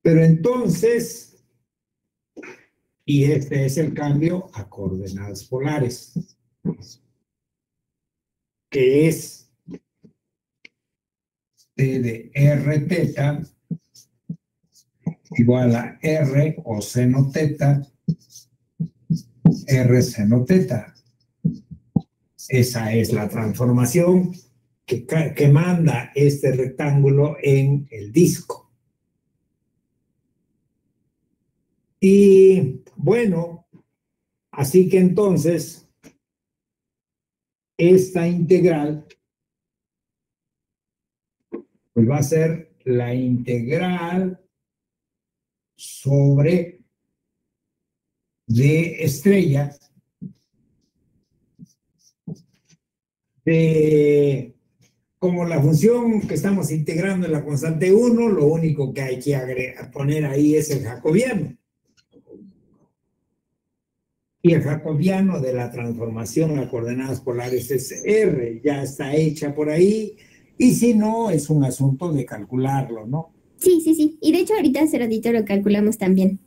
Pero entonces, y este es el cambio a coordenadas polares, que es T de R teta igual a R o seno teta, R seno teta. Esa es la transformación que manda este rectángulo en el disco. Y bueno, así que entonces, esta integral pues va a ser la integral sobre de estrella como la función que estamos integrando en la constante 1, lo único que hay que poner ahí es el jacobiano. Y el jacobiano de la transformación a coordenadas polares es R, ya está hecha por ahí, y si no, es un asunto de calcularlo, ¿no? Sí, sí, sí. Y de hecho ahorita hace ratito lo calculamos también.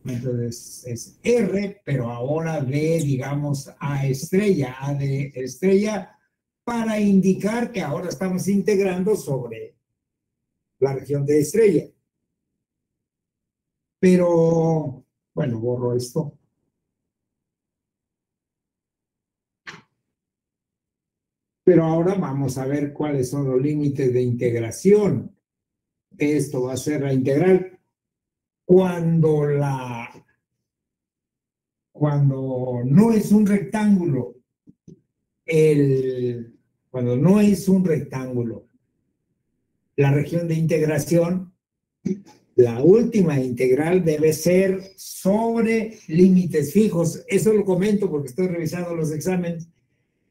Entonces es R, pero ahora de, digamos, A estrella, A de estrella, para indicar que ahora estamos integrando sobre la región de estrella. Pero, bueno, borro esto. Pero ahora vamos a ver cuáles son los límites de integración. Esto va a ser la integral cuando no es un rectángulo. Cuando no es un rectángulo, la región de integración, la última integral debe ser sobre límites fijos. Eso lo comento porque estoy revisando los exámenes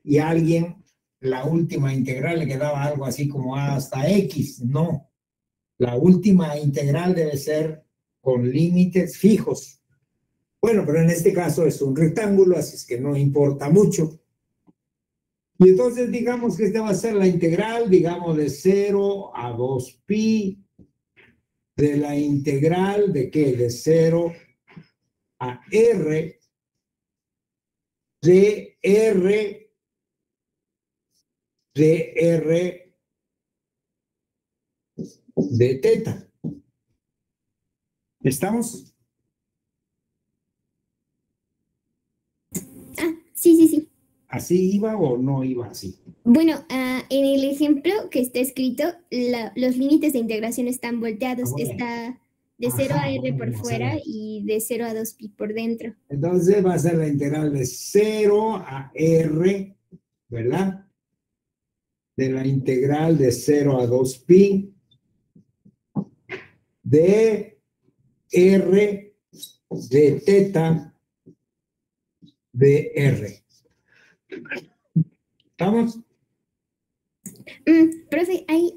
y a alguien la última integral le quedaba algo así como A hasta X. No, la última integral debe ser con límites fijos. Bueno, pero en este caso es un rectángulo, así es que no importa mucho. Y entonces digamos que esta va a ser la integral, digamos, de 0 a 2pi de la integral de ¿qué? De 0 a R de R de R de teta. ¿Estamos? Ah, sí, sí, sí. ¿Así iba o no iba así? Bueno, en el ejemplo que está escrito, los límites de integración están volteados. Ah, bueno. Está de 0 a R por vamos a fuera ver. y de 0 a 2pi por dentro. Entonces va a ser la integral de 0 a R, ¿verdad? De la integral de 0 a 2pi de R de teta de R. ¿Estamos? Profe, hay,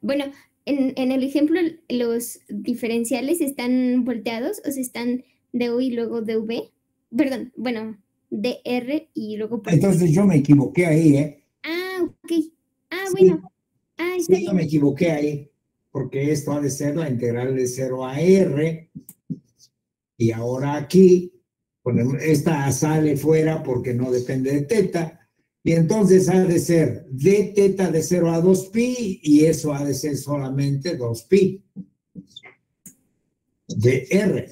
bueno, en el ejemplo los diferenciales están volteados, o sea, están de U y luego de V. Perdón, bueno, de R y luego por Entonces yo me equivoqué ahí, ¿eh? Ah, ok. Ah, Sí. bueno. Ah, está Sí, yo bien. me equivoqué ahí, porque esto ha de ser la integral de 0 a R, y ahora aquí, esta sale fuera porque no depende de teta, y entonces ha de ser d teta de 0 a 2pi, y eso ha de ser solamente 2pi de R.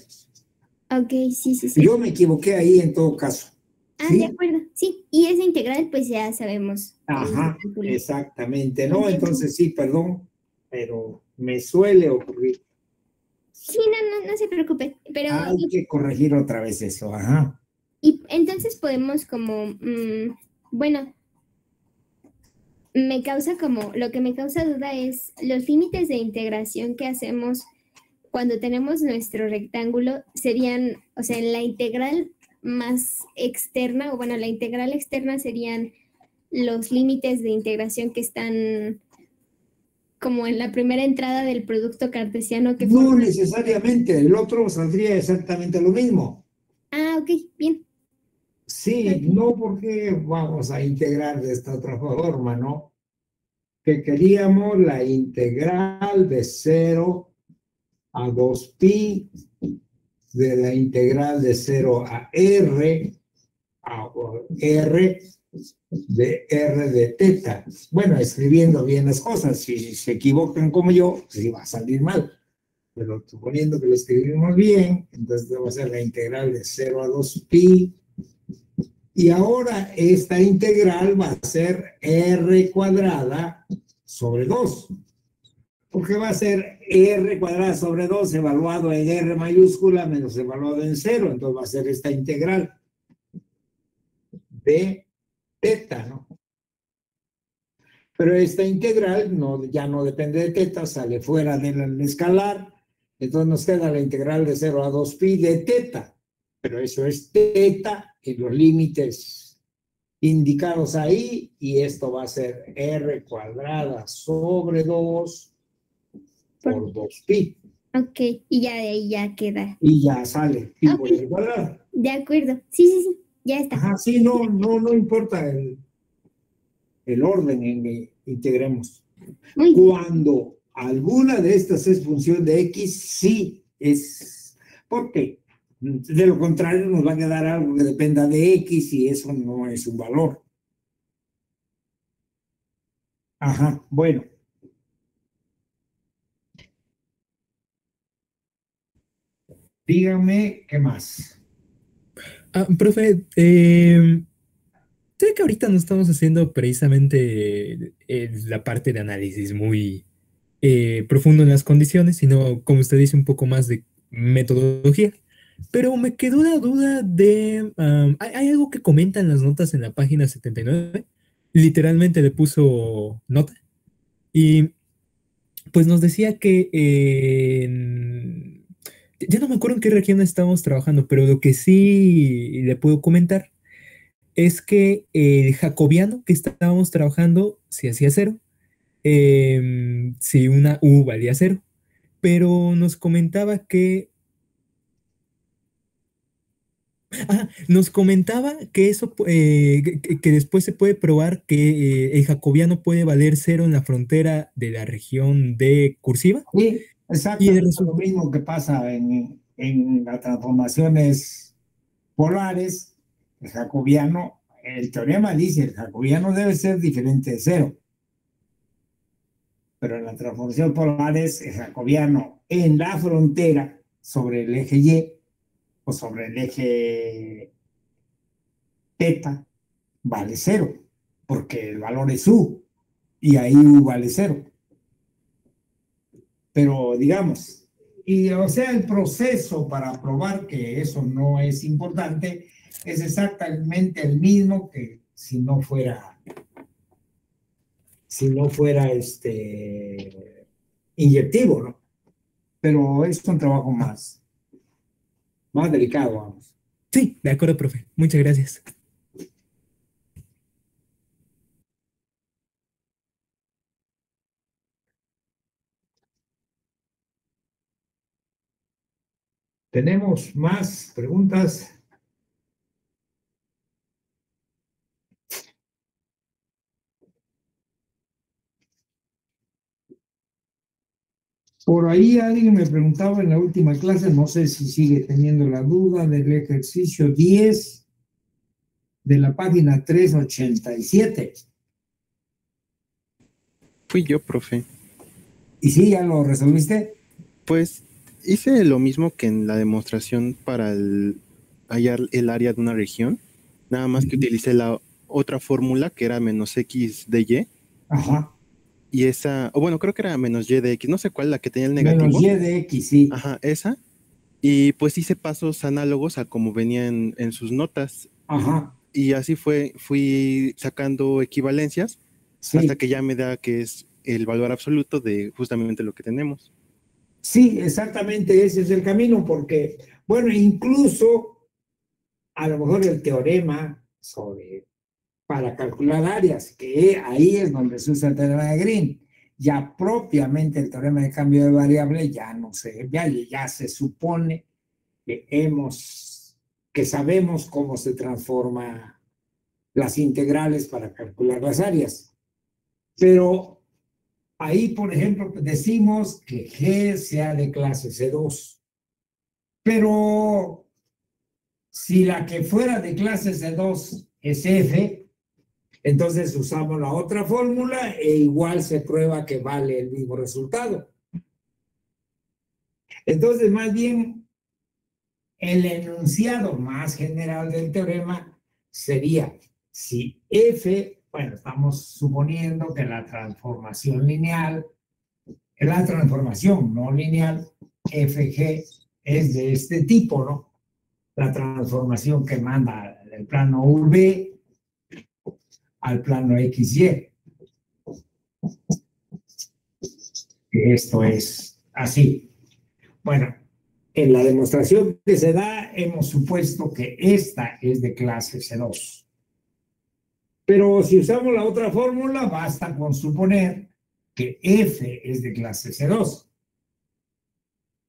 Ok, sí, sí, sí. Yo me equivoqué ahí en todo caso. Ah, ¿Sí? de acuerdo. Sí, y esa integral, pues ya sabemos. Ajá, se calcula. exactamente. No, entonces sí, perdón, pero me suele ocurrir. Sí, no se preocupe. Pero, Hay que corregir otra vez eso, ajá. y entonces podemos como, bueno, me causa como, lo que me causa duda es los límites de integración que hacemos cuando tenemos nuestro rectángulo serían, o sea, en la integral más externa, o bueno, la integral externa serían los límites de integración que están como en la primera entrada del producto cartesiano que No forma. necesariamente, el otro saldría exactamente lo mismo. Ah, ok, bien. Sí, Ok. no porque vamos a integrar de esta otra forma, ¿no? Que queríamos la integral de 0 a 2pi de la integral de 0 a r de r de teta. Bueno, escribiendo bien las cosas, si se equivocan como yo, sí va a salir mal. Pero suponiendo que lo escribimos bien, entonces va a ser la integral de 0 a 2pi. Y ahora esta integral va a ser r cuadrada sobre 2. Porque va a ser r cuadrada sobre 2 evaluado en r mayúscula menos evaluado en 0. Entonces va a ser esta integral de teta, ¿no? Pero esta integral no, ya no depende de teta, sale fuera del escalar. Entonces nos queda la integral de 0 a 2pi de teta. Pero eso es teta en los límites indicados ahí. Y esto va a ser r cuadrada sobre 2 por 2pi. Ok, y ya de ahí ya queda. Y ya sale pi por Ok. r cuadrado. De acuerdo. Sí, sí, sí, ya está. Ajá, sí, no importa el orden en que integremos. Muy bien. Cuando alguna de estas es función de x, sí es. Porque de lo contrario nos va a quedar algo que dependa de x y eso no es un valor. Ajá, bueno. Dígame qué más. Profe, sé que ahorita no estamos haciendo precisamente la parte de análisis muy profundo en las condiciones, sino, como usted dice, un poco más de metodología. Pero me quedó la duda de, hay algo que comenta en las notas en la página 79, literalmente le puso nota, y pues nos decía que ya no me acuerdo en qué región estamos trabajando, pero lo que sí le puedo comentar es que el jacobiano que estábamos trabajando se hacía cero, si una U valía cero, pero nos comentaba que nos comentaba que eso, que después se puede probar que el jacobiano puede valer cero en la frontera de la región de cursiva. Sí, Y exactamente lo mismo que pasa en las transformaciones polares. El jacobiano, el teorema dice, el jacobiano debe ser diferente de cero. Pero en la transformación polares, el jacobiano en la frontera sobre el eje Y o sobre el eje teta vale cero, porque el valor es U y ahí U vale cero. Pero digamos, y o sea, el proceso para probar que eso no es importante es exactamente el mismo que si no fuera inyectivo, ¿no? Pero es un trabajo más delicado, vamos. Sí, de acuerdo, profe. Muchas gracias. ¿Tenemos más preguntas? Por ahí alguien me preguntaba en la última clase, no sé si sigue teniendo la duda, del ejercicio 10 de la página 387. Fui yo, profe. ¿Y sí, ya lo resolviste? Pues hice lo mismo que en la demostración para hallar el área de una región, nada más que utilicé la otra fórmula que era menos x de y, Ajá. y esa, o bueno, creo que era menos y de x, no sé cuál, la que tenía el negativo. Menos y de x, sí. Ajá, esa. Y pues hice pasos análogos a como venía en sus notas. Ajá. Y así fui sacando equivalencias Sí. hasta que ya me da que es el valor absoluto de justamente lo que tenemos. Sí, exactamente ese es el camino, porque, bueno, incluso a lo mejor el teorema para calcular áreas, que ahí es donde se usa el teorema de Green, ya propiamente el teorema de cambio de variable ya no sé, ya se supone que sabemos cómo se transforma las integrales para calcular las áreas. Pero ahí, por ejemplo, decimos que G sea de clase C2. Pero si la que fuera de clase C2 es F, entonces usamos la otra fórmula e igual se prueba que vale el mismo resultado. Entonces, más bien, el enunciado más general del teorema sería, si F, bueno, estamos suponiendo que la transformación lineal, la transformación no lineal, FG, es de este tipo, ¿no? La transformación que manda del plano V al plano XY. Esto es así. Bueno, en la demostración que se da, hemos supuesto que esta es de clase C2. Pero si usamos la otra fórmula, basta con suponer que F es de clase C2.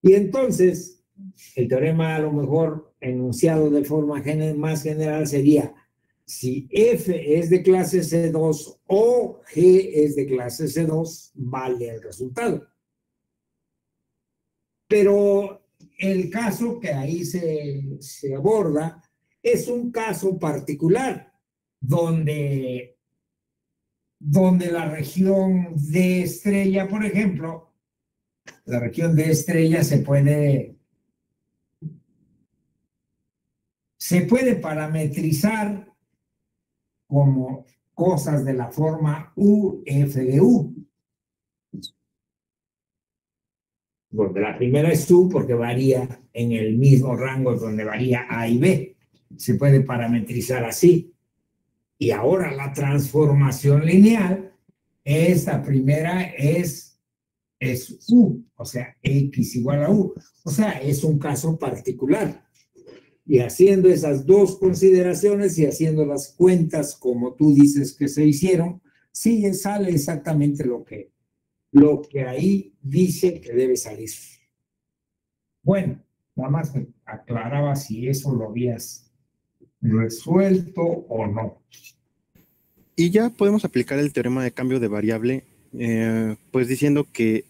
Y entonces, el teorema a lo mejor enunciado de forma más general sería, si F es de clase C2 o G es de clase C2, vale el resultado. Pero el caso que ahí se aborda es un caso particular donde la región de estrella, por ejemplo, la región de estrella se puede parametrizar como cosas de la forma U, F de U. Donde la primera es U porque varía en el mismo rango donde varía A y B. Se puede parametrizar así. Y ahora la transformación lineal, esta primera es U, o sea, X igual a U. O sea, es un caso particular. Y haciendo esas dos consideraciones y haciendo las cuentas como tú dices que se hicieron, sí sale exactamente lo que ahí dice que debe salir. Bueno, nada más me aclaraba si eso lo habías resuelto o no. Y ya podemos aplicar el teorema de cambio de variable, pues diciendo que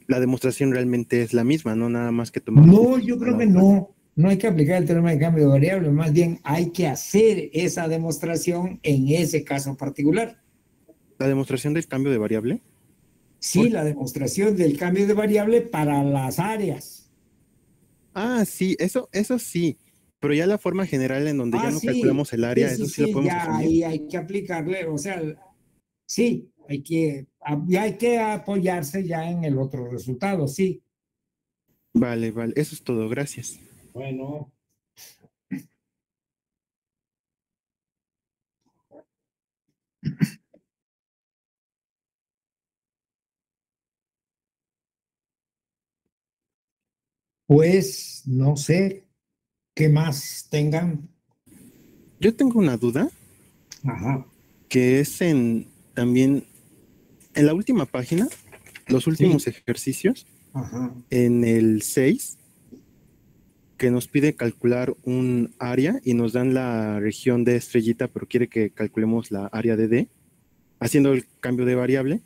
la demostración realmente es la misma, no nada más que tomar. No, yo creo que no. No hay que aplicar el teorema de cambio de variable, más bien hay que hacer esa demostración en ese caso particular. ¿La demostración del cambio de variable? Sí, la demostración del cambio de variable para las áreas. Ah, sí, eso sí. Pero ya la forma general en donde ya no calculamos el área, eso sí lo podemos ya asumir. ahí hay que aplicarle, o sea, sí, hay que apoyarse ya en el otro resultado, sí. Vale, eso es todo, gracias. Bueno. Pues no sé qué más tengan. Yo tengo una duda. Ajá. Que es también en la última página, los últimos ejercicios, Ajá. en el 6, que nos pide calcular un área y nos dan la región de estrellita, pero quiere que calculemos la área de D, haciendo el cambio de variable.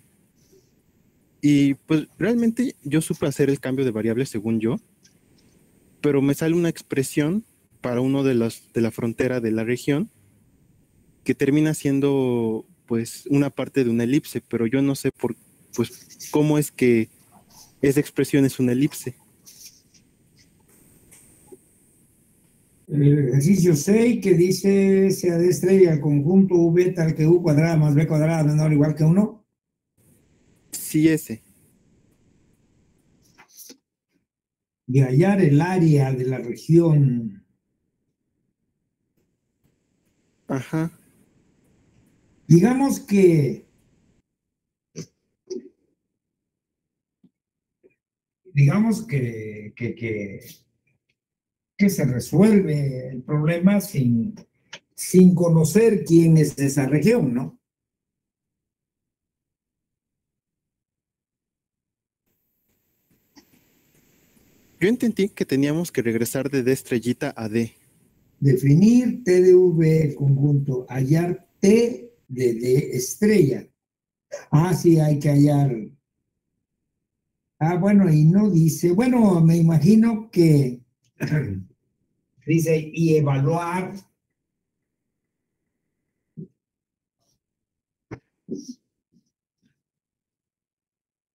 Y pues realmente yo supe hacer el cambio de variable según yo, pero me sale una expresión para uno de la frontera de la región que termina siendo pues una parte de una elipse, pero yo no sé pues cómo es que esa expresión es una elipse. El ejercicio 6 que dice sea de estrella el conjunto V tal que U cuadrada más B cuadrada menor o igual que 1. Sí, ese. De hallar el área de la región. Ajá. Digamos que digamos que se resuelve el problema sin conocer quién es esa región, ¿no? Yo entendí que teníamos que regresar de D estrellita a D. Definir T de V conjunto, hallar T de D estrella. Ah, sí, hay que hallar. Ah, bueno, y no dice, bueno, me imagino que dice y evaluar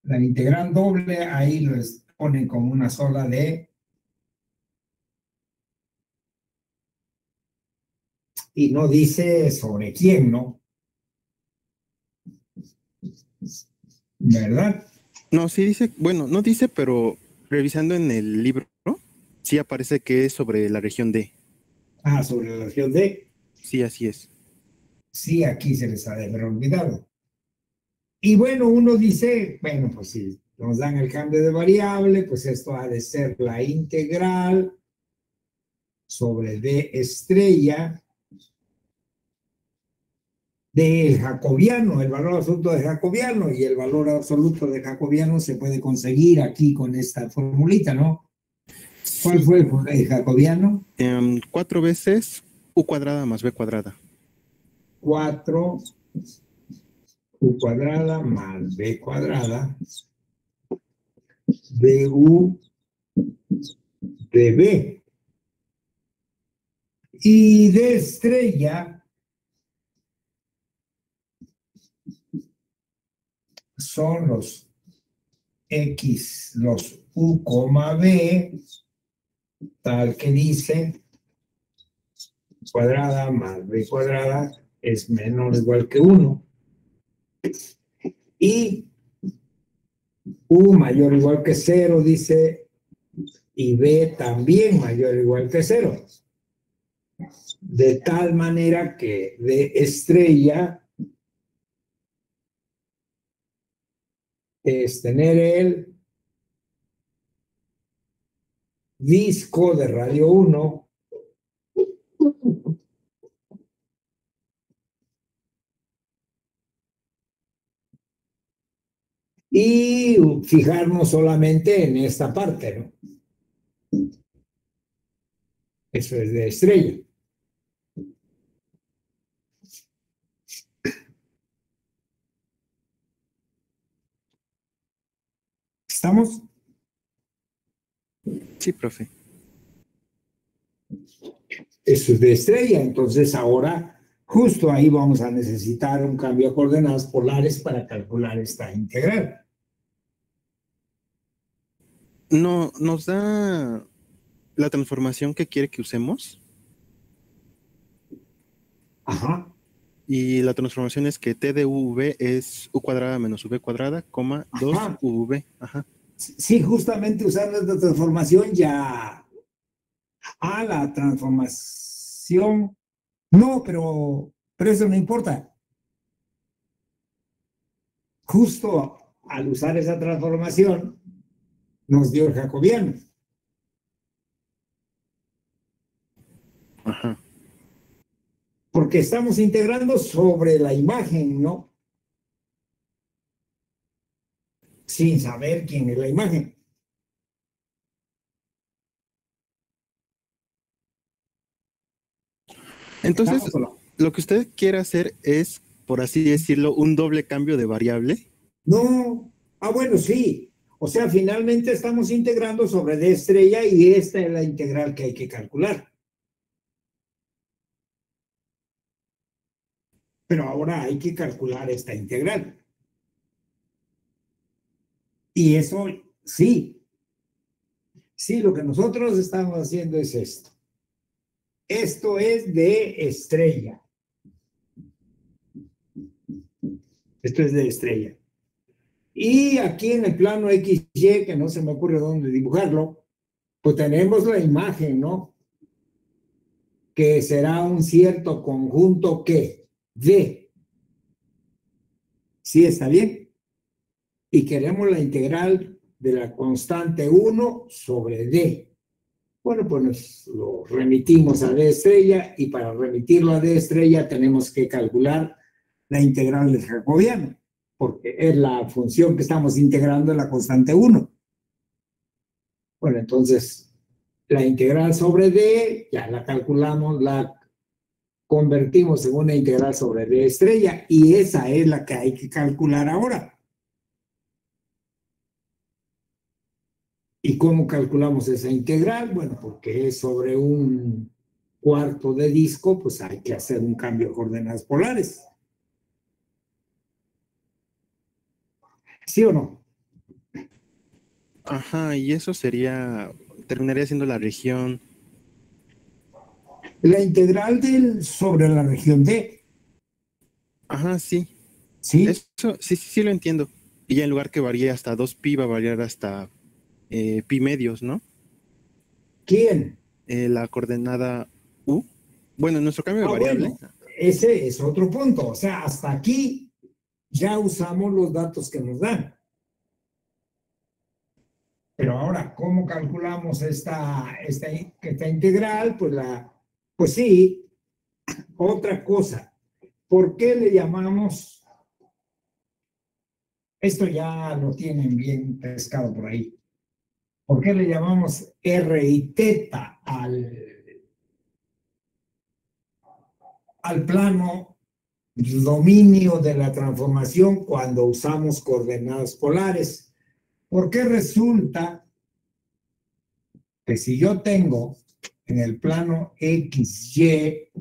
la integral doble, ahí lo ponen como una sola D. Y no dice sobre quién, ¿no? ¿Verdad? No, sí dice, bueno, no dice, pero revisando en el libro, sí aparece que es sobre la región D. Ah, sobre la región D. Sí, así es. Sí, aquí se les ha de haber olvidado. Y bueno, uno dice, bueno, pues si nos dan el cambio de variable, pues esto ha de ser la integral sobre D estrella del jacobiano, el valor absoluto de jacobiano, y el valor absoluto de jacobiano se puede conseguir aquí con esta formulita, ¿no? ¿Cuál fue el jacobiano? 4 veces U cuadrada más B cuadrada. 4 U cuadrada más B cuadrada de U de B. Y de estrella son los X, los U, B, tal que dice cuadrada más B cuadrada es menor o igual que 1. Y U mayor o igual que 0 dice, y B también mayor o igual que 0. De tal manera que de estrella es tener el disco de radio 1 y fijarnos solamente en esta parte, ¿no? Eso es de estrella. ¿Estamos? Sí, profe. Eso es de estrella. Entonces ahora justo ahí vamos a necesitar un cambio de coordenadas polares para calcular esta integral. No, nos da la transformación que quiere que usemos. Ajá. Y la transformación es que T de UV es U cuadrada menos V cuadrada, coma, 2 Ajá. UV. Ajá. Sí, justamente usando esta transformación ya... Ah, la transformación. No, pero eso no importa. Justo al usar esa transformación, nos dio el jacobiano. Ajá. Porque estamos integrando sobre la imagen, ¿no? Sin saber quién es la imagen. Entonces, lo que usted quiere hacer es, por así decirlo, un doble cambio de variable. No. Ah, bueno, sí. O sea, finalmente estamos integrando sobre D estrella y esta es la integral que hay que calcular. Pero ahora hay que calcular esta integral. Y eso, sí. Sí, lo que nosotros estamos haciendo es esto. Esto es de estrella. Esto es de estrella. Y aquí en el plano XY, que no se me ocurre dónde dibujarlo, pues tenemos la imagen, ¿no? Que será un cierto conjunto que D. ¿Sí está bien? Y queremos la integral de la constante 1 sobre D. Bueno, pues lo remitimos a D estrella y para remitirlo a D estrella tenemos que calcular la integral del jacobiano, porque es la función que estamos integrando en la constante 1. Bueno, entonces la integral sobre D ya la calculamos, la convertimos en una integral sobre D estrella y esa es la que hay que calcular ahora. ¿Y cómo calculamos esa integral? Bueno, porque es sobre un cuarto de disco, pues hay que hacer un cambio de coordenadas polares. ¿Sí o no? Ajá, y eso terminaría siendo la región. La integral sobre la región D. Ajá, sí. ¿Sí? Eso sí lo entiendo. Y ya en lugar que varíe hasta 2pi, va a variar hasta pi medios, ¿no? ¿Quién? La coordenada u. Bueno, en nuestro cambio de variable. Bueno, ese es otro punto. O sea, hasta aquí ya usamos los datos que nos dan. Pero ahora, ¿cómo calculamos esta integral? Pues sí, otra cosa. ¿Por qué le llamamos? Esto ya lo tienen bien pescado por ahí. ¿Por qué le llamamos R y teta al plano dominio de la transformación cuando usamos coordenadas polares? Porque resulta que si yo tengo en el plano XY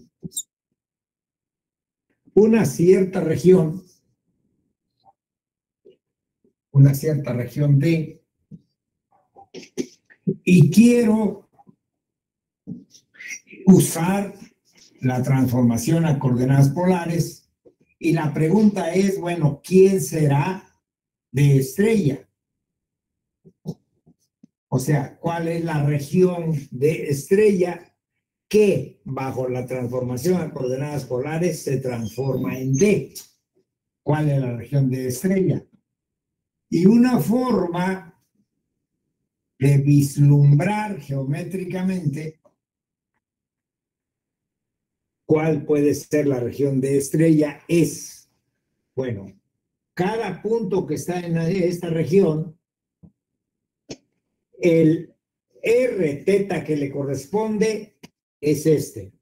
una cierta región D, y quiero usar la transformación a coordenadas polares, y la pregunta es, bueno, ¿quién será de estrella? O sea, ¿cuál es la región de estrella que bajo la transformación a coordenadas polares se transforma en D? ¿Cuál es la región de estrella? Y una forma de vislumbrar geométricamente cuál puede ser la región de estrella es, bueno, cada punto que está en esta región, el R teta que le corresponde es este.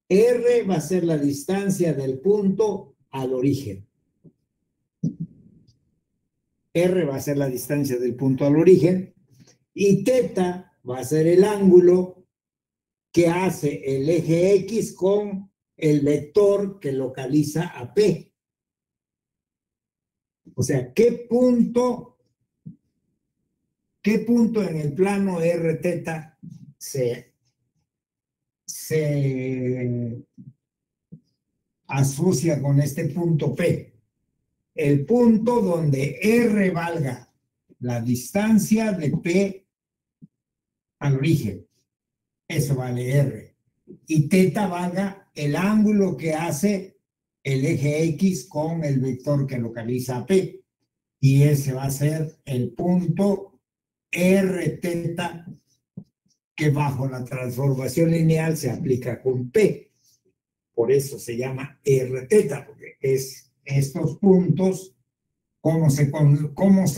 R va a ser la distancia del punto al origen. R va a ser la distancia del punto al origen y teta va a ser el ángulo que hace el eje X con el vector que localiza a P. O sea, ¿qué punto en el plano R teta se asocia con este punto P? El punto donde R valga la distancia de P al origen. Eso vale R. Y teta valga el ángulo que hace el eje X con el vector que localiza a P. Y ese va a ser el punto R teta que bajo la transformación lineal se aplica con P. Por eso se llama R teta, porque es estos puntos cómo se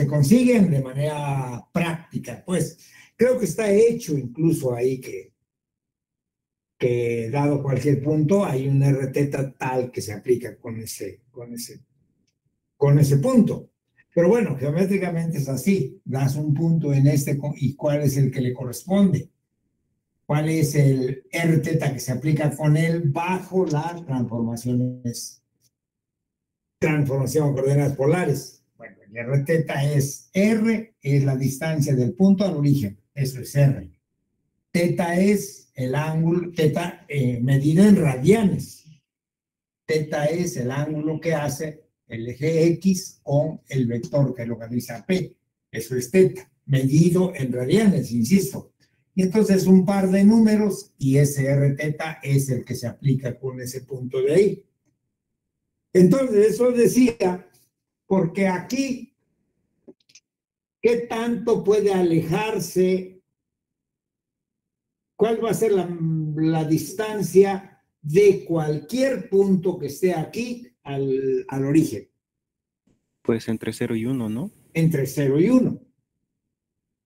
consiguen de manera práctica. Pues creo que está hecho incluso ahí que dado cualquier punto hay un R teta tal que se aplica con ese punto. Pero bueno, geométricamente es así. Das un punto en este y ¿cuál es el que le corresponde? ¿Cuál es el R teta que se aplica con él bajo las transformación a coordenadas polares? Bueno, el R teta es R, es la distancia del punto al origen. Eso es R. Teta es el ángulo, teta medido en radianes. Teta es el ángulo que hace el eje X con el vector que localiza P. Eso es teta, medido en radianes, insisto. Y entonces un par de números y ese R teta es el que se aplica con ese punto de ahí. Entonces eso decía, porque aquí ¿Qué tanto puede alejarse? ¿Cuál va a ser la distancia de cualquier punto que esté aquí al origen? Pues entre 0 y 1, ¿no? Entre 0 y 1.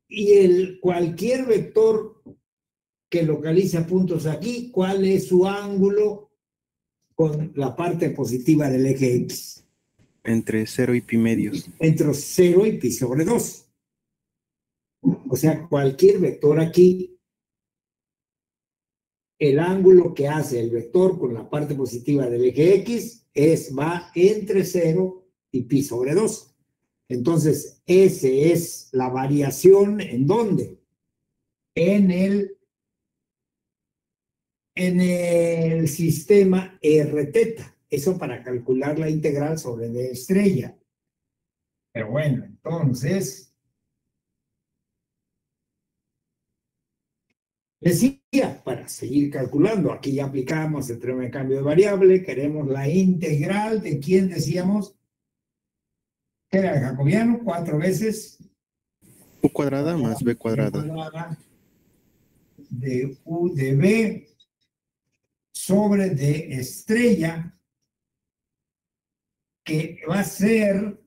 Y cualquier vector que localiza puntos aquí, ¿cuál es su ángulo con la parte positiva del eje X? Entre 0 y pi medios. Entre 0 y pi sobre 2. O sea, cualquier vector aquí, el ángulo que hace el vector con la parte positiva del eje X va entre 0 y pi sobre 2. Entonces, esa es la variación, ¿en dónde? En el sistema R teta. Eso para calcular la integral sobre D estrella. Pero bueno, entonces, decía, para seguir calculando, aquí ya aplicamos el teorema de cambio de variable, queremos la integral de quién decíamos, que era el jacobiano, 4 veces U cuadrada más B cuadrada. De U de B sobre D estrella, que va a ser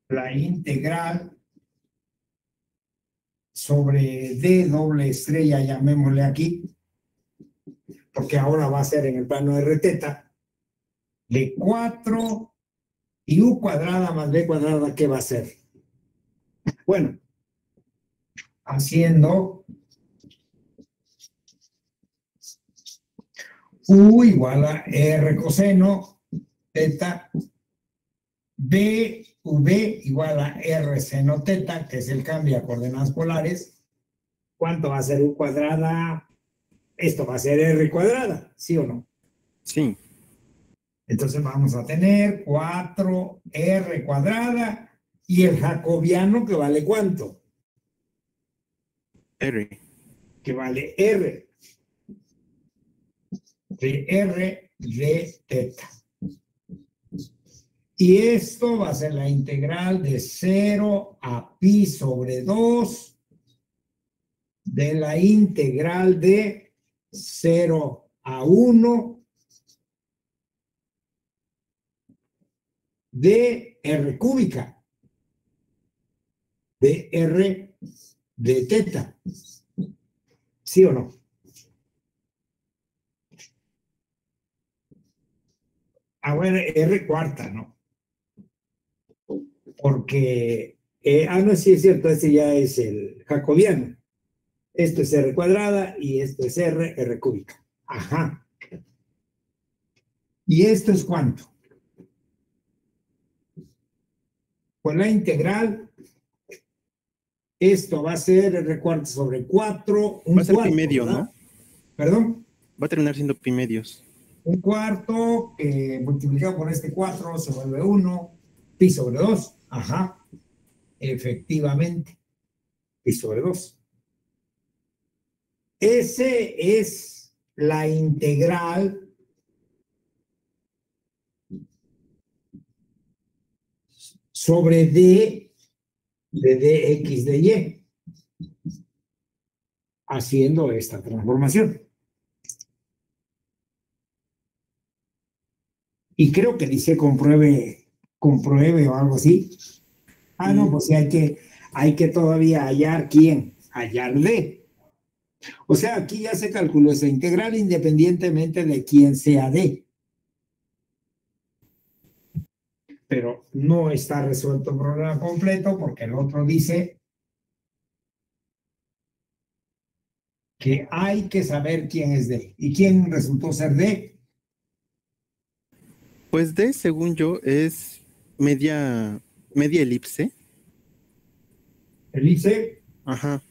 la integral sobre D doble estrella, llamémosle aquí, porque ahora va a ser en el plano R teta, de 4 y U cuadrada más B cuadrada, ¿qué va a ser? Bueno, haciendo U igual a R coseno teta, B V igual a R seno teta, que es el cambio a coordenadas polares. ¿Cuánto va a ser U cuadrada? Esto va a ser R cuadrada, ¿sí o no? Sí. Entonces vamos a tener 4R cuadrada y el jacobiano que vale ¿cuánto? R. Que vale R. De R de teta. Y esto va a ser la integral de 0 a pi sobre 2 de la integral de 0 a 1 de R cúbica, de R de teta. ¿Sí o no? Bueno, R cuarta, ¿no? Porque, no, sí es cierto, este ya es el jacobiano. Esto es R cuadrada y esto es R cúbica. Ajá. ¿Y esto es cuánto? Pues la integral, esto va a ser R cuarto sobre 4, Va a ser pi medio, ¿verdad? ¿no? ¿Perdón? Va a terminar siendo pi medios. Un cuarto que multiplicado por este 4 se vuelve 1, pi sobre 2. Ajá. Efectivamente. Pi sobre 2. Ese es la integral sobre D de dx de y, haciendo esta transformación. Y creo que dice compruebe o algo así. No, pues sí, hay que todavía hallar quién, hallar D. O sea, aquí ya se calculó esa integral independientemente de quién sea D. Pero no está resuelto el problema completo porque el otro dice que hay que saber quién es D. ¿Y quién resultó ser D? Pues D, según yo, es media elipse. ¿Elipse? Ajá.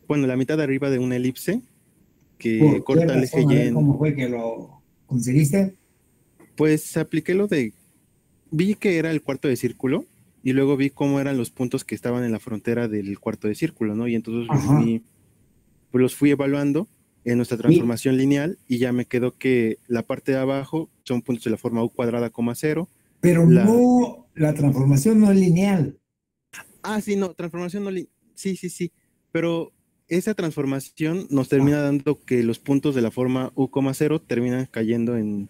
Bueno, la mitad de arriba de una elipse que ¿Por qué corta el eje razón? A Y ver cómo fue que lo conseguiste. Pues apliqué vi que era el cuarto de círculo y luego vi cómo eran los puntos que estaban en la frontera del cuarto de círculo, ¿no? Y entonces los fui evaluando en nuestra transformación lineal y ya me quedó que la parte de abajo son puntos de la forma U cuadrada, 0. Pero no, la transformación no es lineal. Ah, sí, no, transformación no sí, pero esa transformación nos termina dando que los puntos de la forma u, 0 terminan cayendo en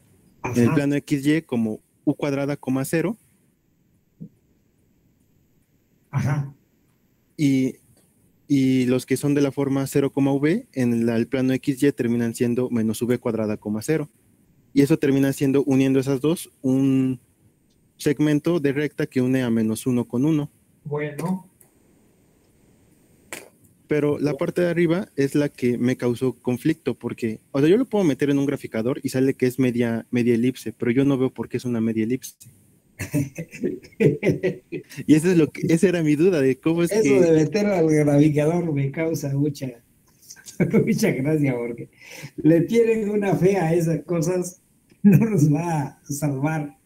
el plano XY como u cuadrada, 0. Ajá. Y los que son de la forma 0, v en el plano XY terminan siendo menos v cuadrada, 0. Y eso termina siendo, uniendo esas dos, un segmento de recta que une a menos 1 con 1. Bueno. Pero la parte de arriba es la que me causó conflicto, porque, o sea, yo lo puedo meter en un graficador y sale que es media elipse, pero yo no veo por qué es una media elipse. Y eso es esa era mi duda de cómo es eso que... de meterlo al graficador me causa mucha gracia, porque le tienen una fe a esas cosas, no nos va a salvar.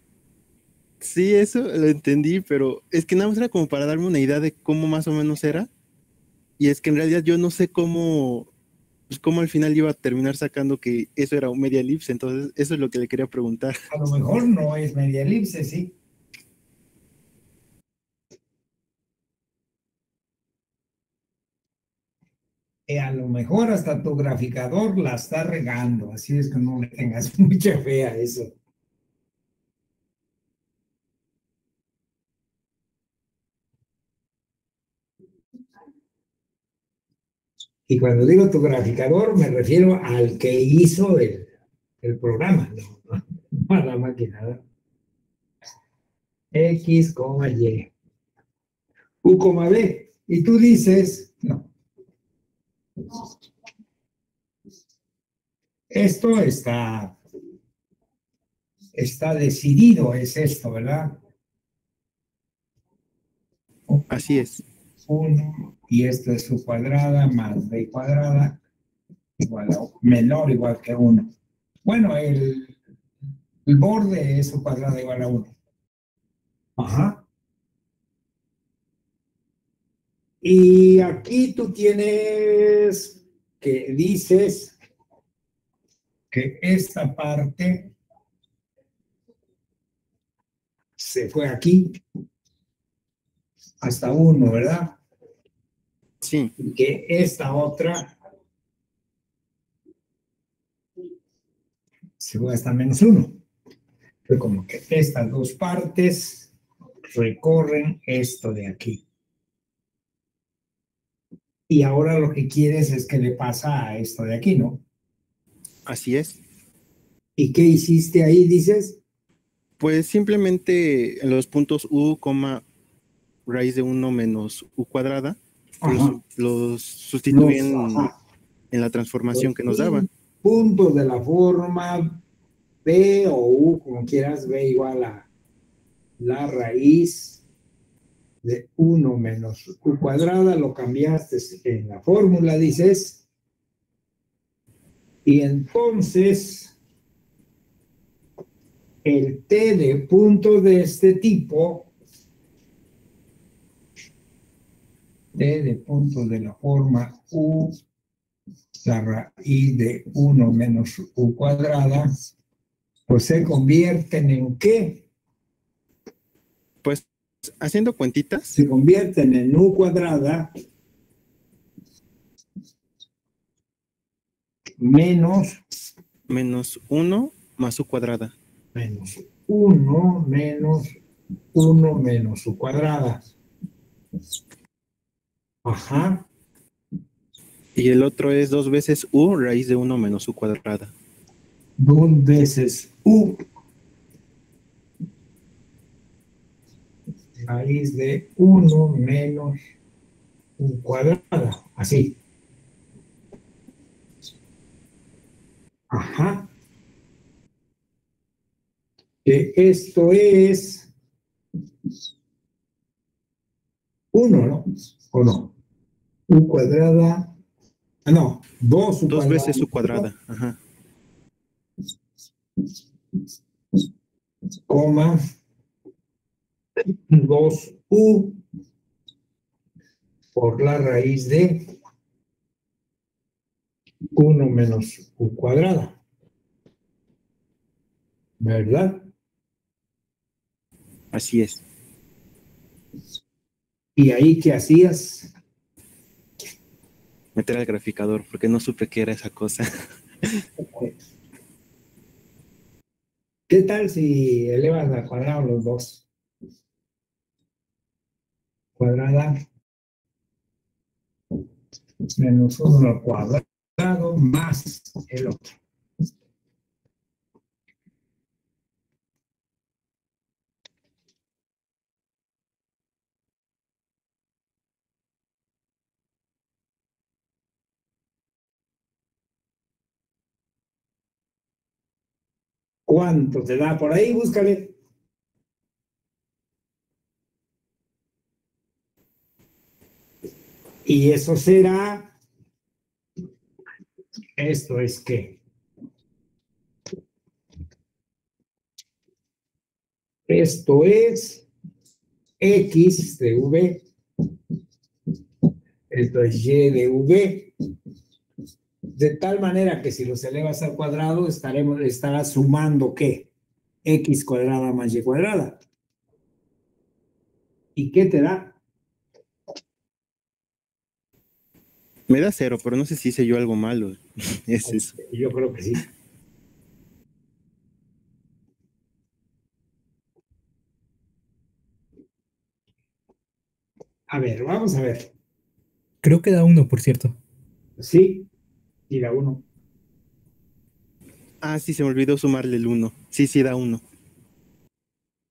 Sí, eso lo entendí, pero es que nada más era como para darme una idea de cómo más o menos era. Y es que en realidad yo no sé cómo al final iba a terminar sacando que eso era un media elipse. Entonces, eso es lo que le quería preguntar. A lo mejor no es media elipse, sí. A lo mejor hasta tu graficador la está regando, así es que no le tengas mucha fe a eso. Y cuando digo tu graficador, me refiero al que hizo el programa, no a la máquina, ¿no? X, Y, U, B. Y tú dices, no. Esto está decidido, es esto, ¿verdad? Así es. 1, y esto es su cuadrada más b cuadrada igual a menor o igual que 1. Bueno, el borde es su cuadrada igual a 1. Ajá. Y aquí tú tienes que dices que esta parte se fue aquí hasta 1, ¿verdad? Sí. Y que esta otra se fue hasta menos 1. Pero como que estas dos partes recorren esto de aquí. Y ahora lo que quieres es que le pasa a esto de aquí, ¿no? Así es. ¿Y qué hiciste ahí, dices? Pues simplemente en los puntos u, raíz de 1 menos u cuadrada, los sustituyen en la transformación que nos daba. Puntos de la forma b o u, como quieras, b igual a la raíz de 1 menos u cuadrada, lo cambiaste en la fórmula, dices. Y entonces, el t de puntos de este tipo, t de puntos de la forma u, la raíz de 1 menos u cuadrada, pues se convierten en ¿qué? Pues haciendo cuentitas. Se convierten en u cuadrada menos 1 más u cuadrada. Menos 1 menos 1 menos u cuadrada. Ajá. Y el otro es 2 veces u raíz de 1 menos u cuadrada. 2 veces u raíz de 1 menos u cuadrada. Así. Ajá. Esto es 1, ¿no? ¿O no? U cuadrada. Ah, no. 2 u 2 cuadrada. veces u cuadrada. Ajá. Coma 2u por la raíz de 1 menos u cuadrada. ¿Verdad? Así es. ¿Y ahí qué hacías? Meter al graficador, porque no supe qué era esa cosa. ¿Qué tal si elevas al cuadrado los dos? Cuadrada menos 1 al cuadrado más el otro. ¿Cuánto te da por ahí? Búscale. Y eso será, esto es ¿qué? Esto es X de V, esto es Y de V, de tal manera que si los elevas al cuadrado estará sumando ¿qué? X cuadrada más Y cuadrada. ¿Y qué te da? Me da 0, pero no sé si hice yo algo malo. Es eso. Yo creo que sí. A ver, vamos a ver. Creo que da 1, por cierto. Sí, y da 1. Ah, sí, se me olvidó sumarle el 1. Sí, da 1.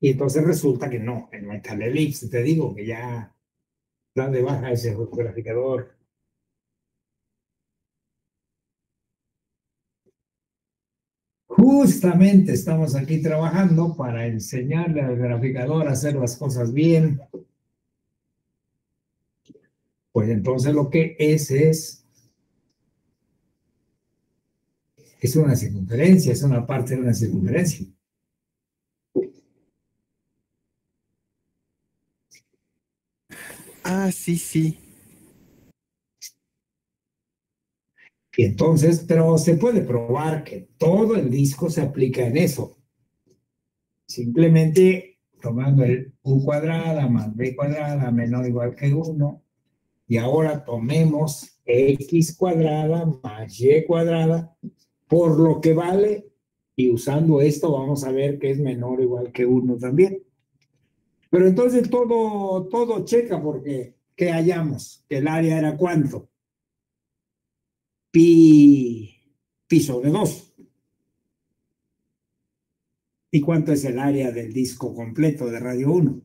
Y entonces resulta que no está la elipse, te digo que ya da de baja ese graficador. Justamente estamos aquí trabajando para enseñarle al graficador a hacer las cosas bien. Pues entonces lo que es una circunferencia, es una parte de una circunferencia. Ah, sí. Y entonces, pero se puede probar que todo el disco se aplica en eso. Simplemente tomando el u cuadrada más b cuadrada menor o igual que 1. Y ahora tomemos x cuadrada más y cuadrada por lo que vale. Y usando esto vamos a ver que es menor o igual que 1 también. Pero entonces todo checa porque ¿qué hallamos? Que el área era ¿cuánto? Pi sobre 2. ¿Y cuánto es el área del disco completo de radio 1?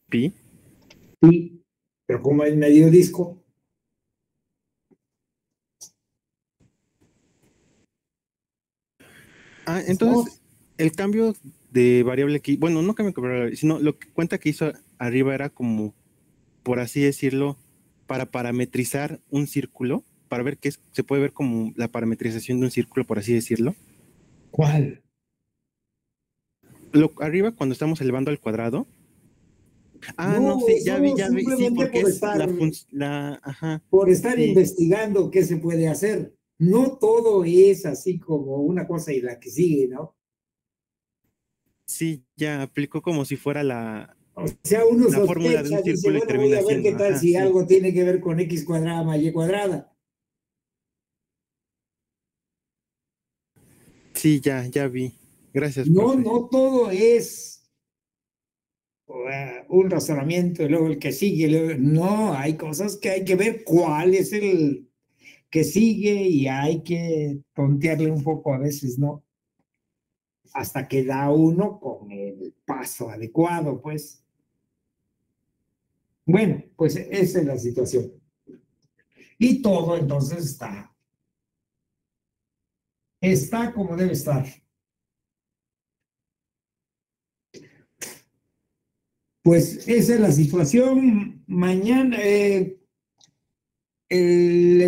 Pi. Pi. Pero como es medio disco. Ah, entonces, el cambio de variable aquí, bueno, no cambio de variable, sino lo que cuenta que hizo arriba era como, por así decirlo, para parametrizar un círculo, para ver qué se puede ver como la parametrización de un círculo, por así decirlo. ¿Cuál? Arriba, cuando estamos elevando al cuadrado. Ah, no, No, sí, ya vi, sí, simplemente porque por es estar, ajá, por estar sí, investigando qué se puede hacer. No todo es así como una cosa y la que sigue, ¿no? sí, ya aplicó como si fuera O sea, uno la fórmula de un sospecha, dice, círculo y bueno, voy termina a ver qué siendo, tal ajá, si sí, algo tiene que ver con x cuadrada más y cuadrada. sí, ya vi. Gracias, No, profe. no todo es un razonamiento y luego el que sigue. No, hay cosas que hay que ver cuál es el que sigue y hay que tontearle un poco a veces, ¿no? Hasta que da uno con el paso adecuado, pues. Bueno, pues esa es la situación. Y todo entonces está como debe estar. Pues esa es la situación. Mañana, el